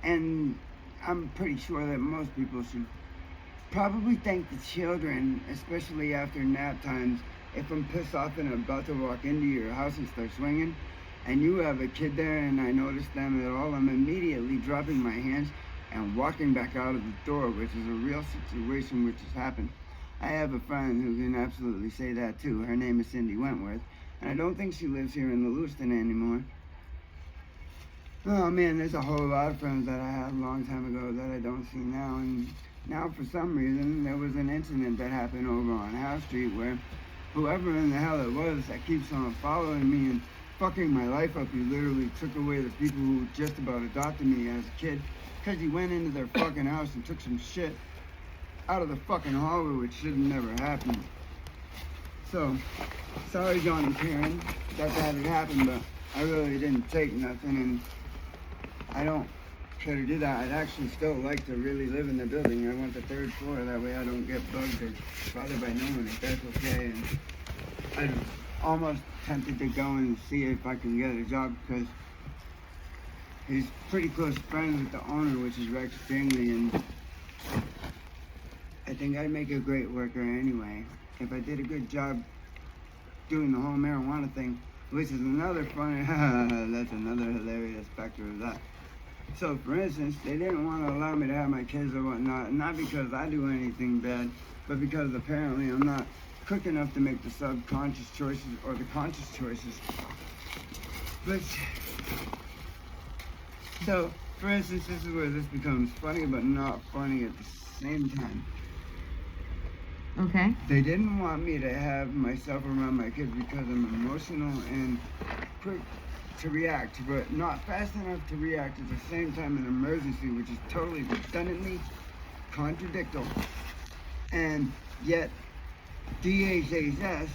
B: And I'm pretty sure that most people should probably thank the children, especially after nap times. If I'm pissed off and about to walk into your house and start swinging, and you have a kid there and I notice them at all, I'm immediately dropping my hands and walking back out of the door, which is a real situation which has happened. I have a friend who can absolutely say that too. Her name is Cindy Wentworth, and I don't think she lives here in the Lewiston anymore. Oh man, there's a whole lot of friends that I had a long time ago that I don't see now, and now for some reason there was an incident that happened over on House Street where whoever in the hell it was that keeps on following me and fucking my life up, he literally took away the people who just about adopted me as a kid because he went into their fucking house and took some shit out of the fucking hallway, which should have never happened. So, sorry John and Karen that had happened, but I really didn't take nothing, and I don't care to do that. I'd actually still like to really live in the building. I want the 3rd floor, that way I don't get bugged or bothered by no one, if that's okay. And I'm almost tempted to go and see if I can get a job because he's pretty close friends with the owner, which is Rex Bingley, and I think I'd make a great worker anyway. If I did a good job doing the whole marijuana thing, which is another funny, that's another hilarious factor of that. So for instance, they didn't want to allow me to have my kids or whatnot, not because I do anything bad, but because apparently I'm not quick enough to make the subconscious choices or the conscious choices. But, so, for instance, this is where this becomes funny but not funny at the same time.
A: Okay.
B: They didn't want me to have myself around my kids because I'm emotional and quick to react, but not fast enough to react at the same time in an emergency, which is totally redundantly contradictory. And yet, DHHS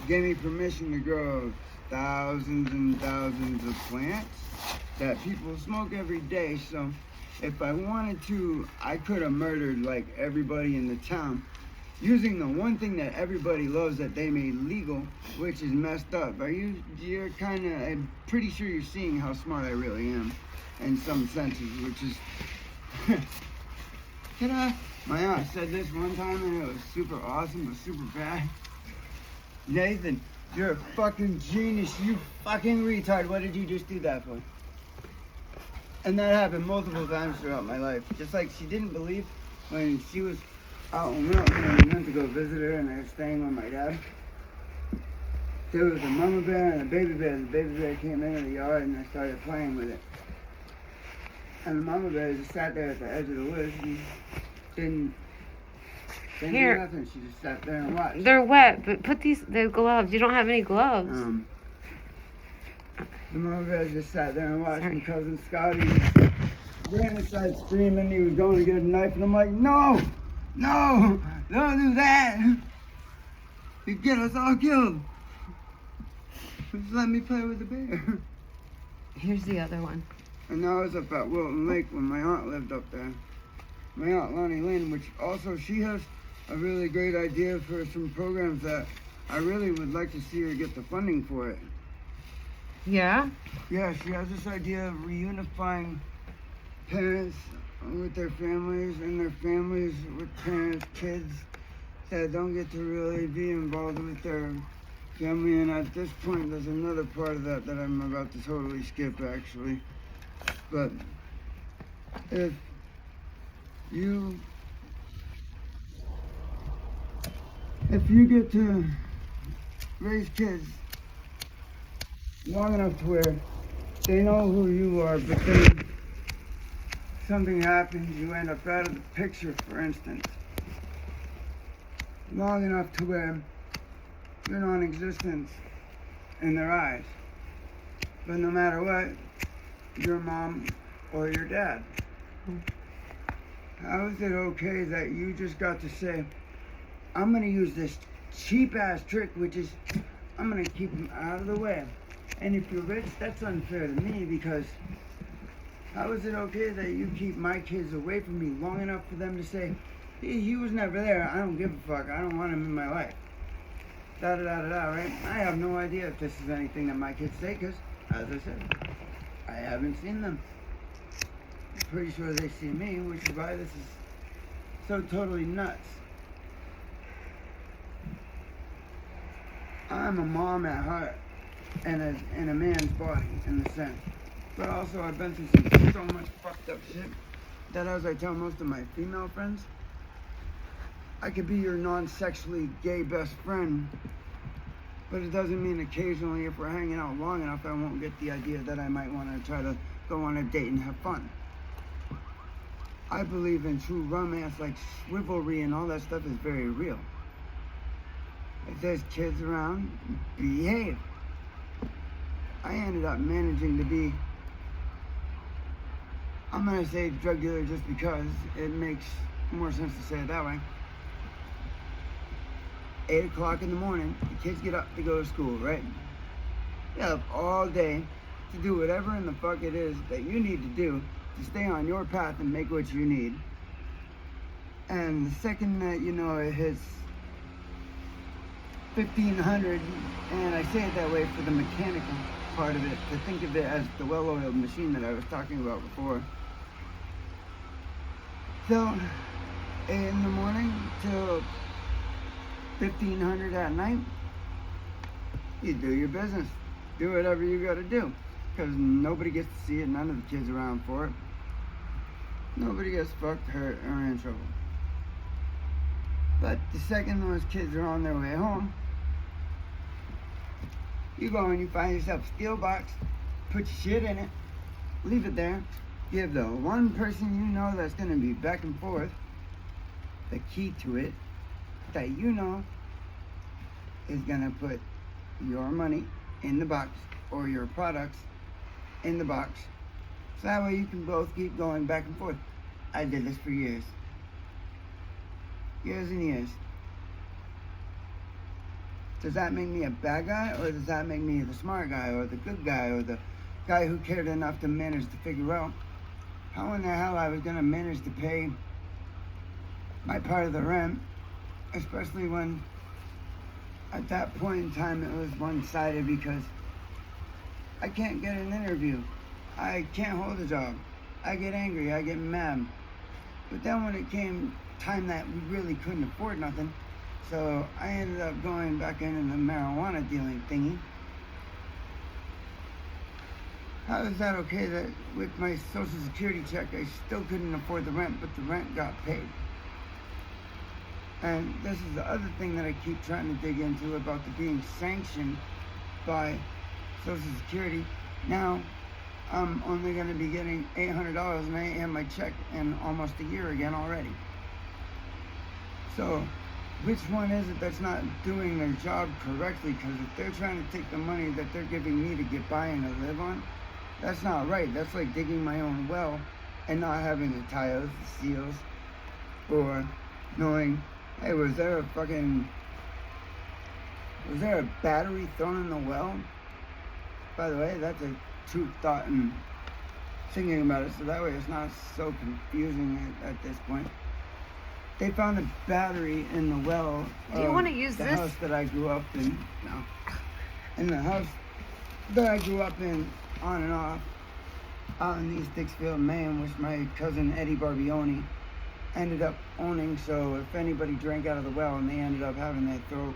B: gave me permission to grow thousands and thousands of plants that people smoke every day. So if I wanted to, I could have murdered like everybody in the town using the one thing that everybody loves that they made legal, which is messed up. You're kind of, I'm pretty sure you're seeing how smart I really am in some senses, which is, my aunt said this one time and it was super awesome, but super bad. Nathan, you're a fucking genius, you fucking retard. What did you just do that for? And that happened multiple times throughout my life. Just like she didn't believe when she was out and out when I went to go visit her and I was staying with my dad. There was a mama bear and a baby bear. The baby bear came into the yard and I started playing with it. And the mama bear just sat there at the edge of the woods and didn't do nothing. She just sat there and watched.
A: They're wet, but put the gloves. You don't have any gloves.
B: The mama bear just sat there and watched. And cousin Scotty ran inside screaming. He was going to get a knife and I'm like, no, don't do that. You get us all killed. Just let me play with the bear.
A: Here's the other one.
B: And I was up at Wilton Lake when my aunt lived up there. My aunt Lonnie Lynn, which also she has a really great idea for some programs that I really would like to see her get the funding for it.
A: Yeah?
B: Yeah, she has this idea of reunifying parents with their families and their families with parents, kids that don't get to really be involved with their family. And at this point, there's another part of that I'm about to totally skip, actually. But if you get to raise kids long enough to where they know who you are, but then something happens, you end up out of the picture, for instance, long enough to where you're non-existent in their eyes, but no matter what, your mom or your dad. How is it okay that you just got to say, I'm going to use this cheap-ass trick, which is, I'm going to keep them out of the way. And if you're rich, that's unfair to me, because how is it okay that you keep my kids away from me long enough for them to say, he was never there, I don't give a fuck, I don't want him in my life. Da-da-da-da-da, right? I have no idea if this is anything that my kids say, because, as I said, I haven't seen them. I'm pretty sure they see me, which is why this is so totally nuts. I'm a mom at heart and a man's body in the sense. But also I've been through so much fucked up shit that, as I tell most of my female friends, I could be your non-sexually gay best friend, but it doesn't mean occasionally if we're hanging out long enough I won't get the idea that I might want to try to go on a date and have fun. I believe in true romance, like chivalry and all that stuff is very real. If there's kids around, behave. I ended up managing to be, I'm going to say drug dealer just because it makes more sense to say it that way. 8 o'clock in the morning, the kids get up to go to school, right? You have all day to do whatever in the fuck it is that you need to do to stay on your path and make what you need. And the second that you know it hits 1500, and I say it that way for the mechanical part of it, to think of it as the well-oiled machine that I was talking about before. So, 8 in the morning till 1500 at night, you do your business. Do whatever you gotta do. Because nobody gets to see it, none of the kids around for it. Nobody gets fucked, hurt, or in trouble. But the second those kids are on their way home, you go and you find yourself a steel box, put your shit in it, leave it there, give the one person you know that's going to be back and forth the key to it that you know is going to put your money in the box or your products in the box. So that way you can both keep going back and forth. I did this for years. Years and years. Does that make me a bad guy, or does that make me the smart guy, or the good guy, or the guy who cared enough to manage to figure out how in the hell I was gonna manage to pay my part of the rent, especially when at that point in time it was one-sided because I can't get an interview. I can't hold a job. I get angry, I get mad. But then when it came time that we really couldn't afford nothing, so I ended up going back into the marijuana dealing thingy. How is that okay that with my Social Security check I still couldn't afford the rent, but the rent got paid? And this is the other thing that I keep trying to dig into about the being sanctioned by Social Security. Now, I'm only going to be getting $800 and I ain't had my check in almost a year again already. So, which one is it that's not doing their job correctly? Because if they're trying to take the money that they're giving me to get by and to live on, that's not right. That's like digging my own well and not having the tiles, the seals, or knowing, hey, was there a battery thrown in the well? By the way, that's a true thought and thinking about it, so that way it's not so confusing at this point. They found a battery in the well.
A: Do you want to use
B: the
A: this?
B: house that I grew up in? No. In the house that I grew up in, on and off, out in East Dixfield, Maine, which my cousin Eddie Barbioni ended up owning. So if anybody drank out of the well and they ended up having their throat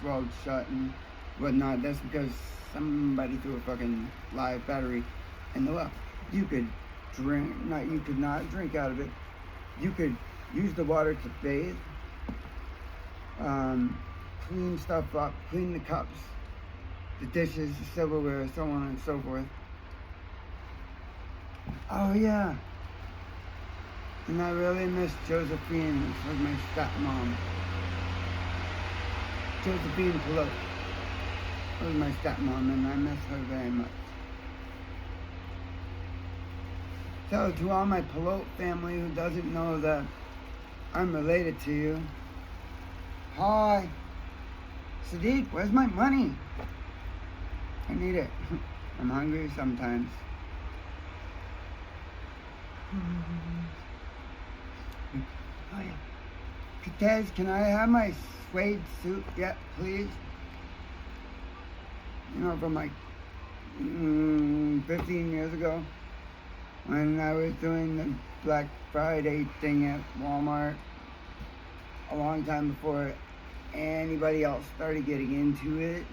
B: swelled shut and whatnot, that's because somebody threw a fucking live battery in the well. You could not drink out of it. You could use the water to bathe, clean stuff up, clean the cups, the dishes, the silverware, so on and so forth. Oh yeah. And I really miss Josephine, which was my stepmom. Josephine Pelote was my stepmom, and I miss her very much. So to all my Pelote family who doesn't know that I'm related to you, hi, Sadiq, where's my money? I need it. I'm hungry sometimes. Oh yeah. Cortez, can I have my suede suit yet, please? You know, from like 15 years ago, when I was doing the Black Friday thing at Walmart, a long time before anybody else started getting into it.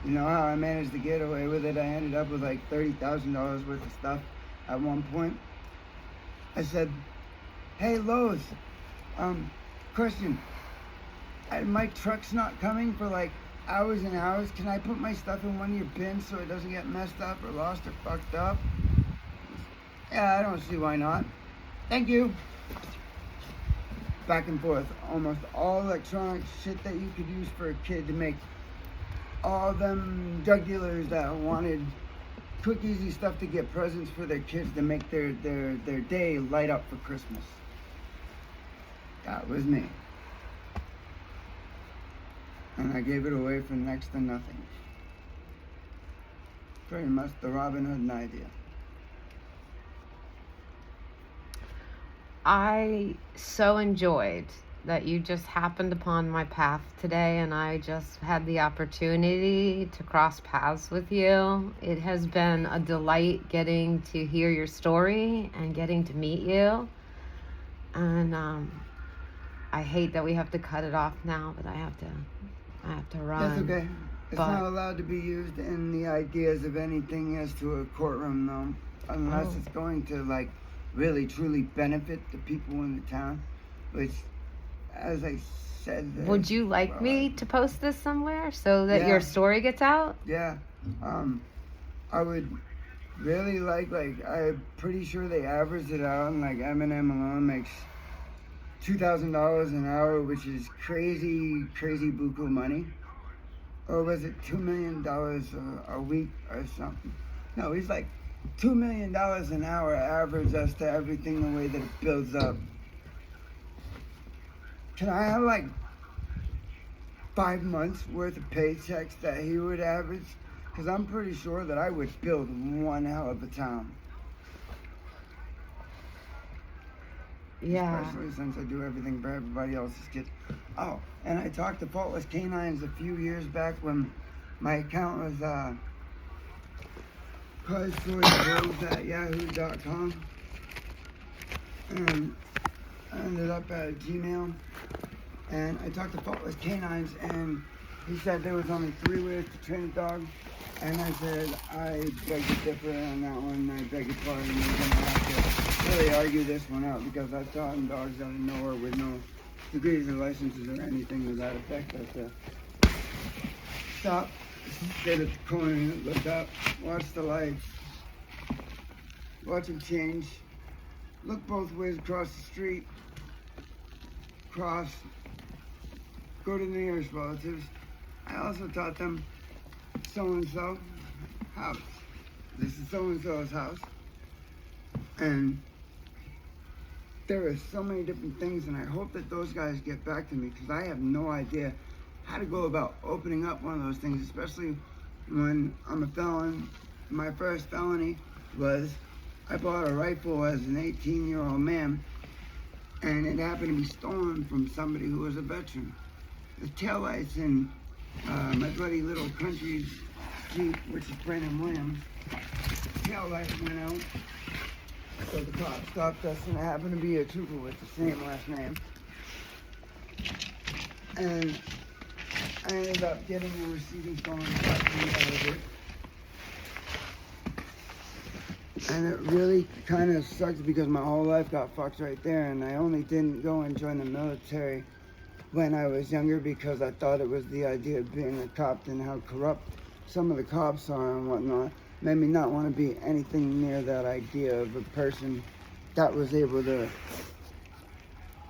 B: You know how I managed to get away with it? I ended up with like $30,000 worth of stuff at one point. I said, hey Lowe's, question, my truck's not coming for like hours and hours. Can I put my stuff in one of your bins so it doesn't get messed up or lost or fucked up? Yeah, I don't see why not. Thank you. Back and forth. Almost all electronic shit that you could use for a kid to make all them drug dealers that wanted quick, easy stuff to get presents for their kids to make their day light up for Christmas. That was me. And I gave it away for next to nothing. Pretty much the Robin Hood idea.
A: I so enjoyed that you just happened upon my path today and I just had the opportunity to cross paths with you. It has been a delight getting to hear your story and getting to meet you. And I hate that we have to cut it off now, but I have to run.
B: That's okay. It's not allowed to be used in the ideas of anything as to a courtroom though, unless it's going to like really truly benefit the people in the town, which, as I said,
A: would you like me to post this somewhere so that your story gets out?
B: Yeah, I would really like I'm pretty sure they averaged it out, and like Eminem alone makes $2,000 an hour, which is crazy buku money. Or was it $2 million a week or something? No, he's like $2 million an hour average as to everything the way that it builds up. Can I have like 5 months worth of paychecks that he would average? Because I'm pretty sure that I would build one hell of a town.
A: Yeah.
B: Especially since I do everything for everybody else's kids. Oh, and I talked to Faultless Canines a few years back when my account was yahoo.com, and I ended up at Gmail. And I talked to Faultless Canines, and he said there was only 3 ways to train a dog. And I said, I beg to differ on that one. I beg your pardon. We're going to have to really argue this one out, because I've taught him dogs out of nowhere with no degrees or licenses or anything to that effect. But stop, sit at the corner, look up, watch the lights, watch them change, look both ways across the street, cross, go to the nearest relatives. I also taught them so-and-so house. This is so-and-so's house. And there are so many different things, and I hope that those guys get back to me, because I have no idea how to go about opening up one of those things, especially when I'm a felon. My first felony was I bought a rifle as an 18-year-old man, and it happened to be stolen from somebody who was a veteran. The taillights in my buddy Little Country's Jeep, which is Brandon Williams, taillight went out. So the cop stopped us, and it happened to be a trooper with the same last name. And I ended up getting a receipt and going back to the editor. And it really kind of sucked, because my whole life got fucked right there, and I only didn't go and join the military when I was younger because I thought it was the idea of being a cop and how corrupt some of the cops are and whatnot. Made me not want to be anything near that idea of a person that was able to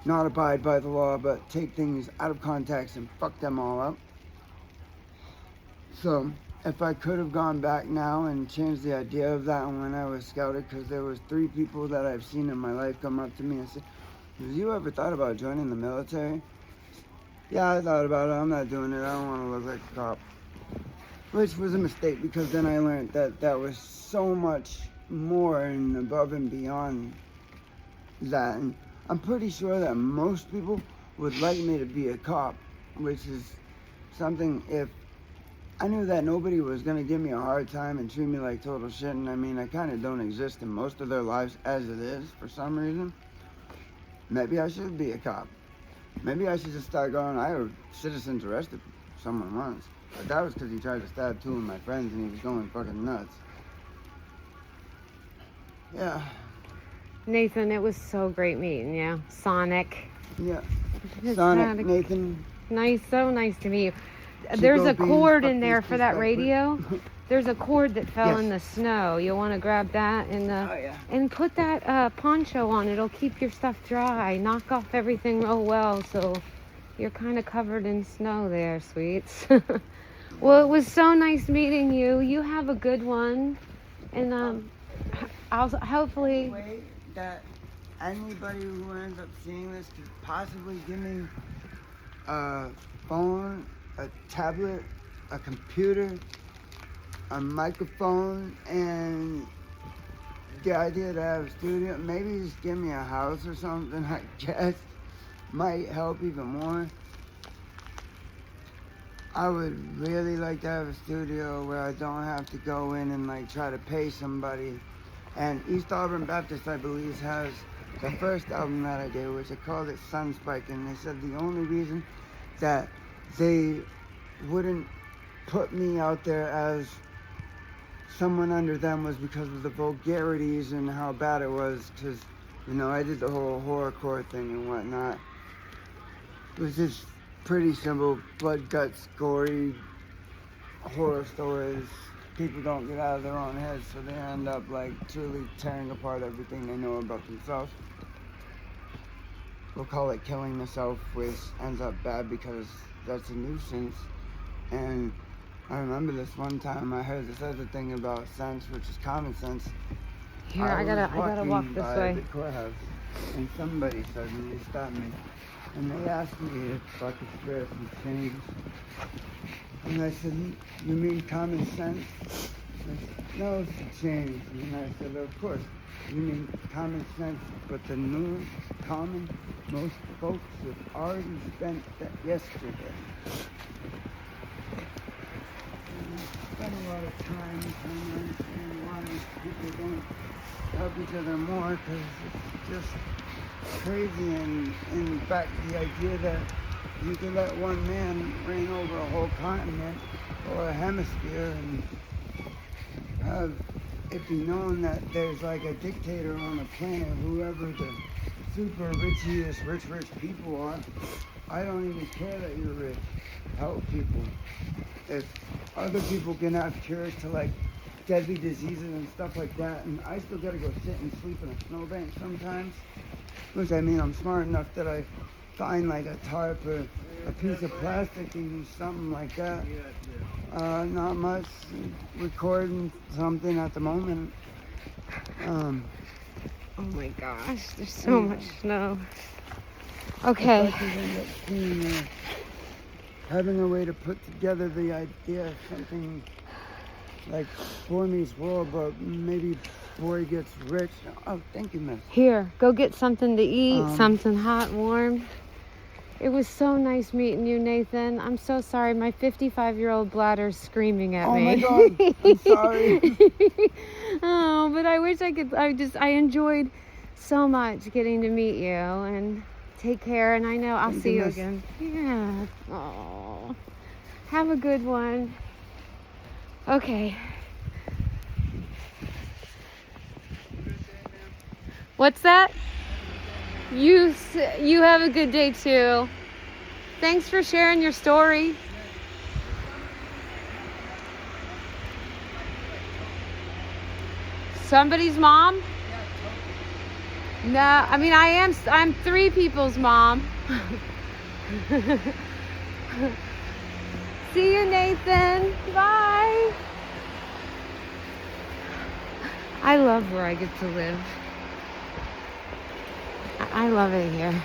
B: not abide by the law but take things out of context and fuck them all up. So if I could have gone back now and changed the idea of that when I was scouted, because there was 3 people that I've seen in my life come up to me and say, have you ever thought about joining the military? Yeah, I thought about it. I'm not doing it. I don't want to look like a cop. Which was a mistake, because then I learned that that was so much more and above and beyond that. And I'm pretty sure that most people would like me to be a cop, which is something, if I knew that nobody was going to give me a hard time and treat me like total shit, and I mean, I kind of don't exist in most of their lives as it is for some reason, maybe I should be a cop. Maybe I should just start going, I have citizens arrested someone once. But that was because he tried to stab 2 of my friends and he was going fucking nuts. Yeah.
A: Nathan, it was so great meeting you. Sonic.
B: Yeah.
A: It's
B: Sonic, Nathan.
A: Nice, so nice to meet you. There's a cord in there for that radio. There's a cord that fell in the snow. You'll want to grab that and put that poncho on. It'll keep your stuff dry. Knock off everything real well, so you're kind of covered in snow there, sweets. Well, it was so nice meeting you. You have a good one, and I'll hopefully.
B: Way that anybody who ends up seeing this could possibly give me a phone, a tablet, a computer, a microphone, and the idea to have a studio. Maybe just give me a house or something, I guess. Might help even more. I would really like to have a studio where I don't have to go in and like try to pay somebody. And East Auburn Baptist, I believe, has the first album that I did, which I called it Sunspike, and they said the only reason that they wouldn't put me out there as someone under them was because of the vulgarities and how bad it was, because, you know, I did the whole horrorcore thing and whatnot. It was just pretty simple, blood, guts, gory horror stories. People don't get out of their own heads, so they end up like truly tearing apart everything they know about themselves. We'll call it killing the self, which ends up bad because that's a nuisance. And I remember this one time I heard this other thing about sense, which is common sense.
A: Here, I gotta walk this way.
B: The courthouse, and somebody suddenly stopped me, and they asked me if fucking spirits and change. And I said, you mean common sense? There's no change. And I said, of course, you mean common sense, but the new common, most folks have already spent that yesterday. And I spent a lot of time trying to understand why people don't help each other more, because it's just crazy. And in fact, the idea that you can let one man reign over a whole continent or a hemisphere and have it be known that there's like a dictator on the planet, whoever the super richest, rich people are. I don't even care that you're rich. Help people. If other people can have cures to like deadly diseases and stuff like that, and I still gotta go sit and sleep in a snowbank sometimes, which I mean I'm smart enough that I find like a tarp or a piece of plastic and something like that. Not much. Recording something at the moment.
A: Oh my gosh, there's so much snow. Okay.
B: If I could end up seeing, having a way to put together the idea of something like Boy Meets World, but maybe Boy Gets Rich. Oh, thank you, miss.
A: Here, go get something to eat, something hot, warm. It was so nice meeting you, Nathan. I'm so sorry. My 55-year-old bladder's screaming at me.
B: Oh my God, I'm sorry.
A: Oh, but I wish I could. I enjoyed so much getting to meet you, and take care. And I know I'll see you again. Yeah. Oh, have a good one. Okay. What's that? You have a good day too. Thanks for sharing your story. Somebody's mom? No, I mean I'm 3 people's mom. See you, Nathan. Bye. I love where I get to live. I love it here.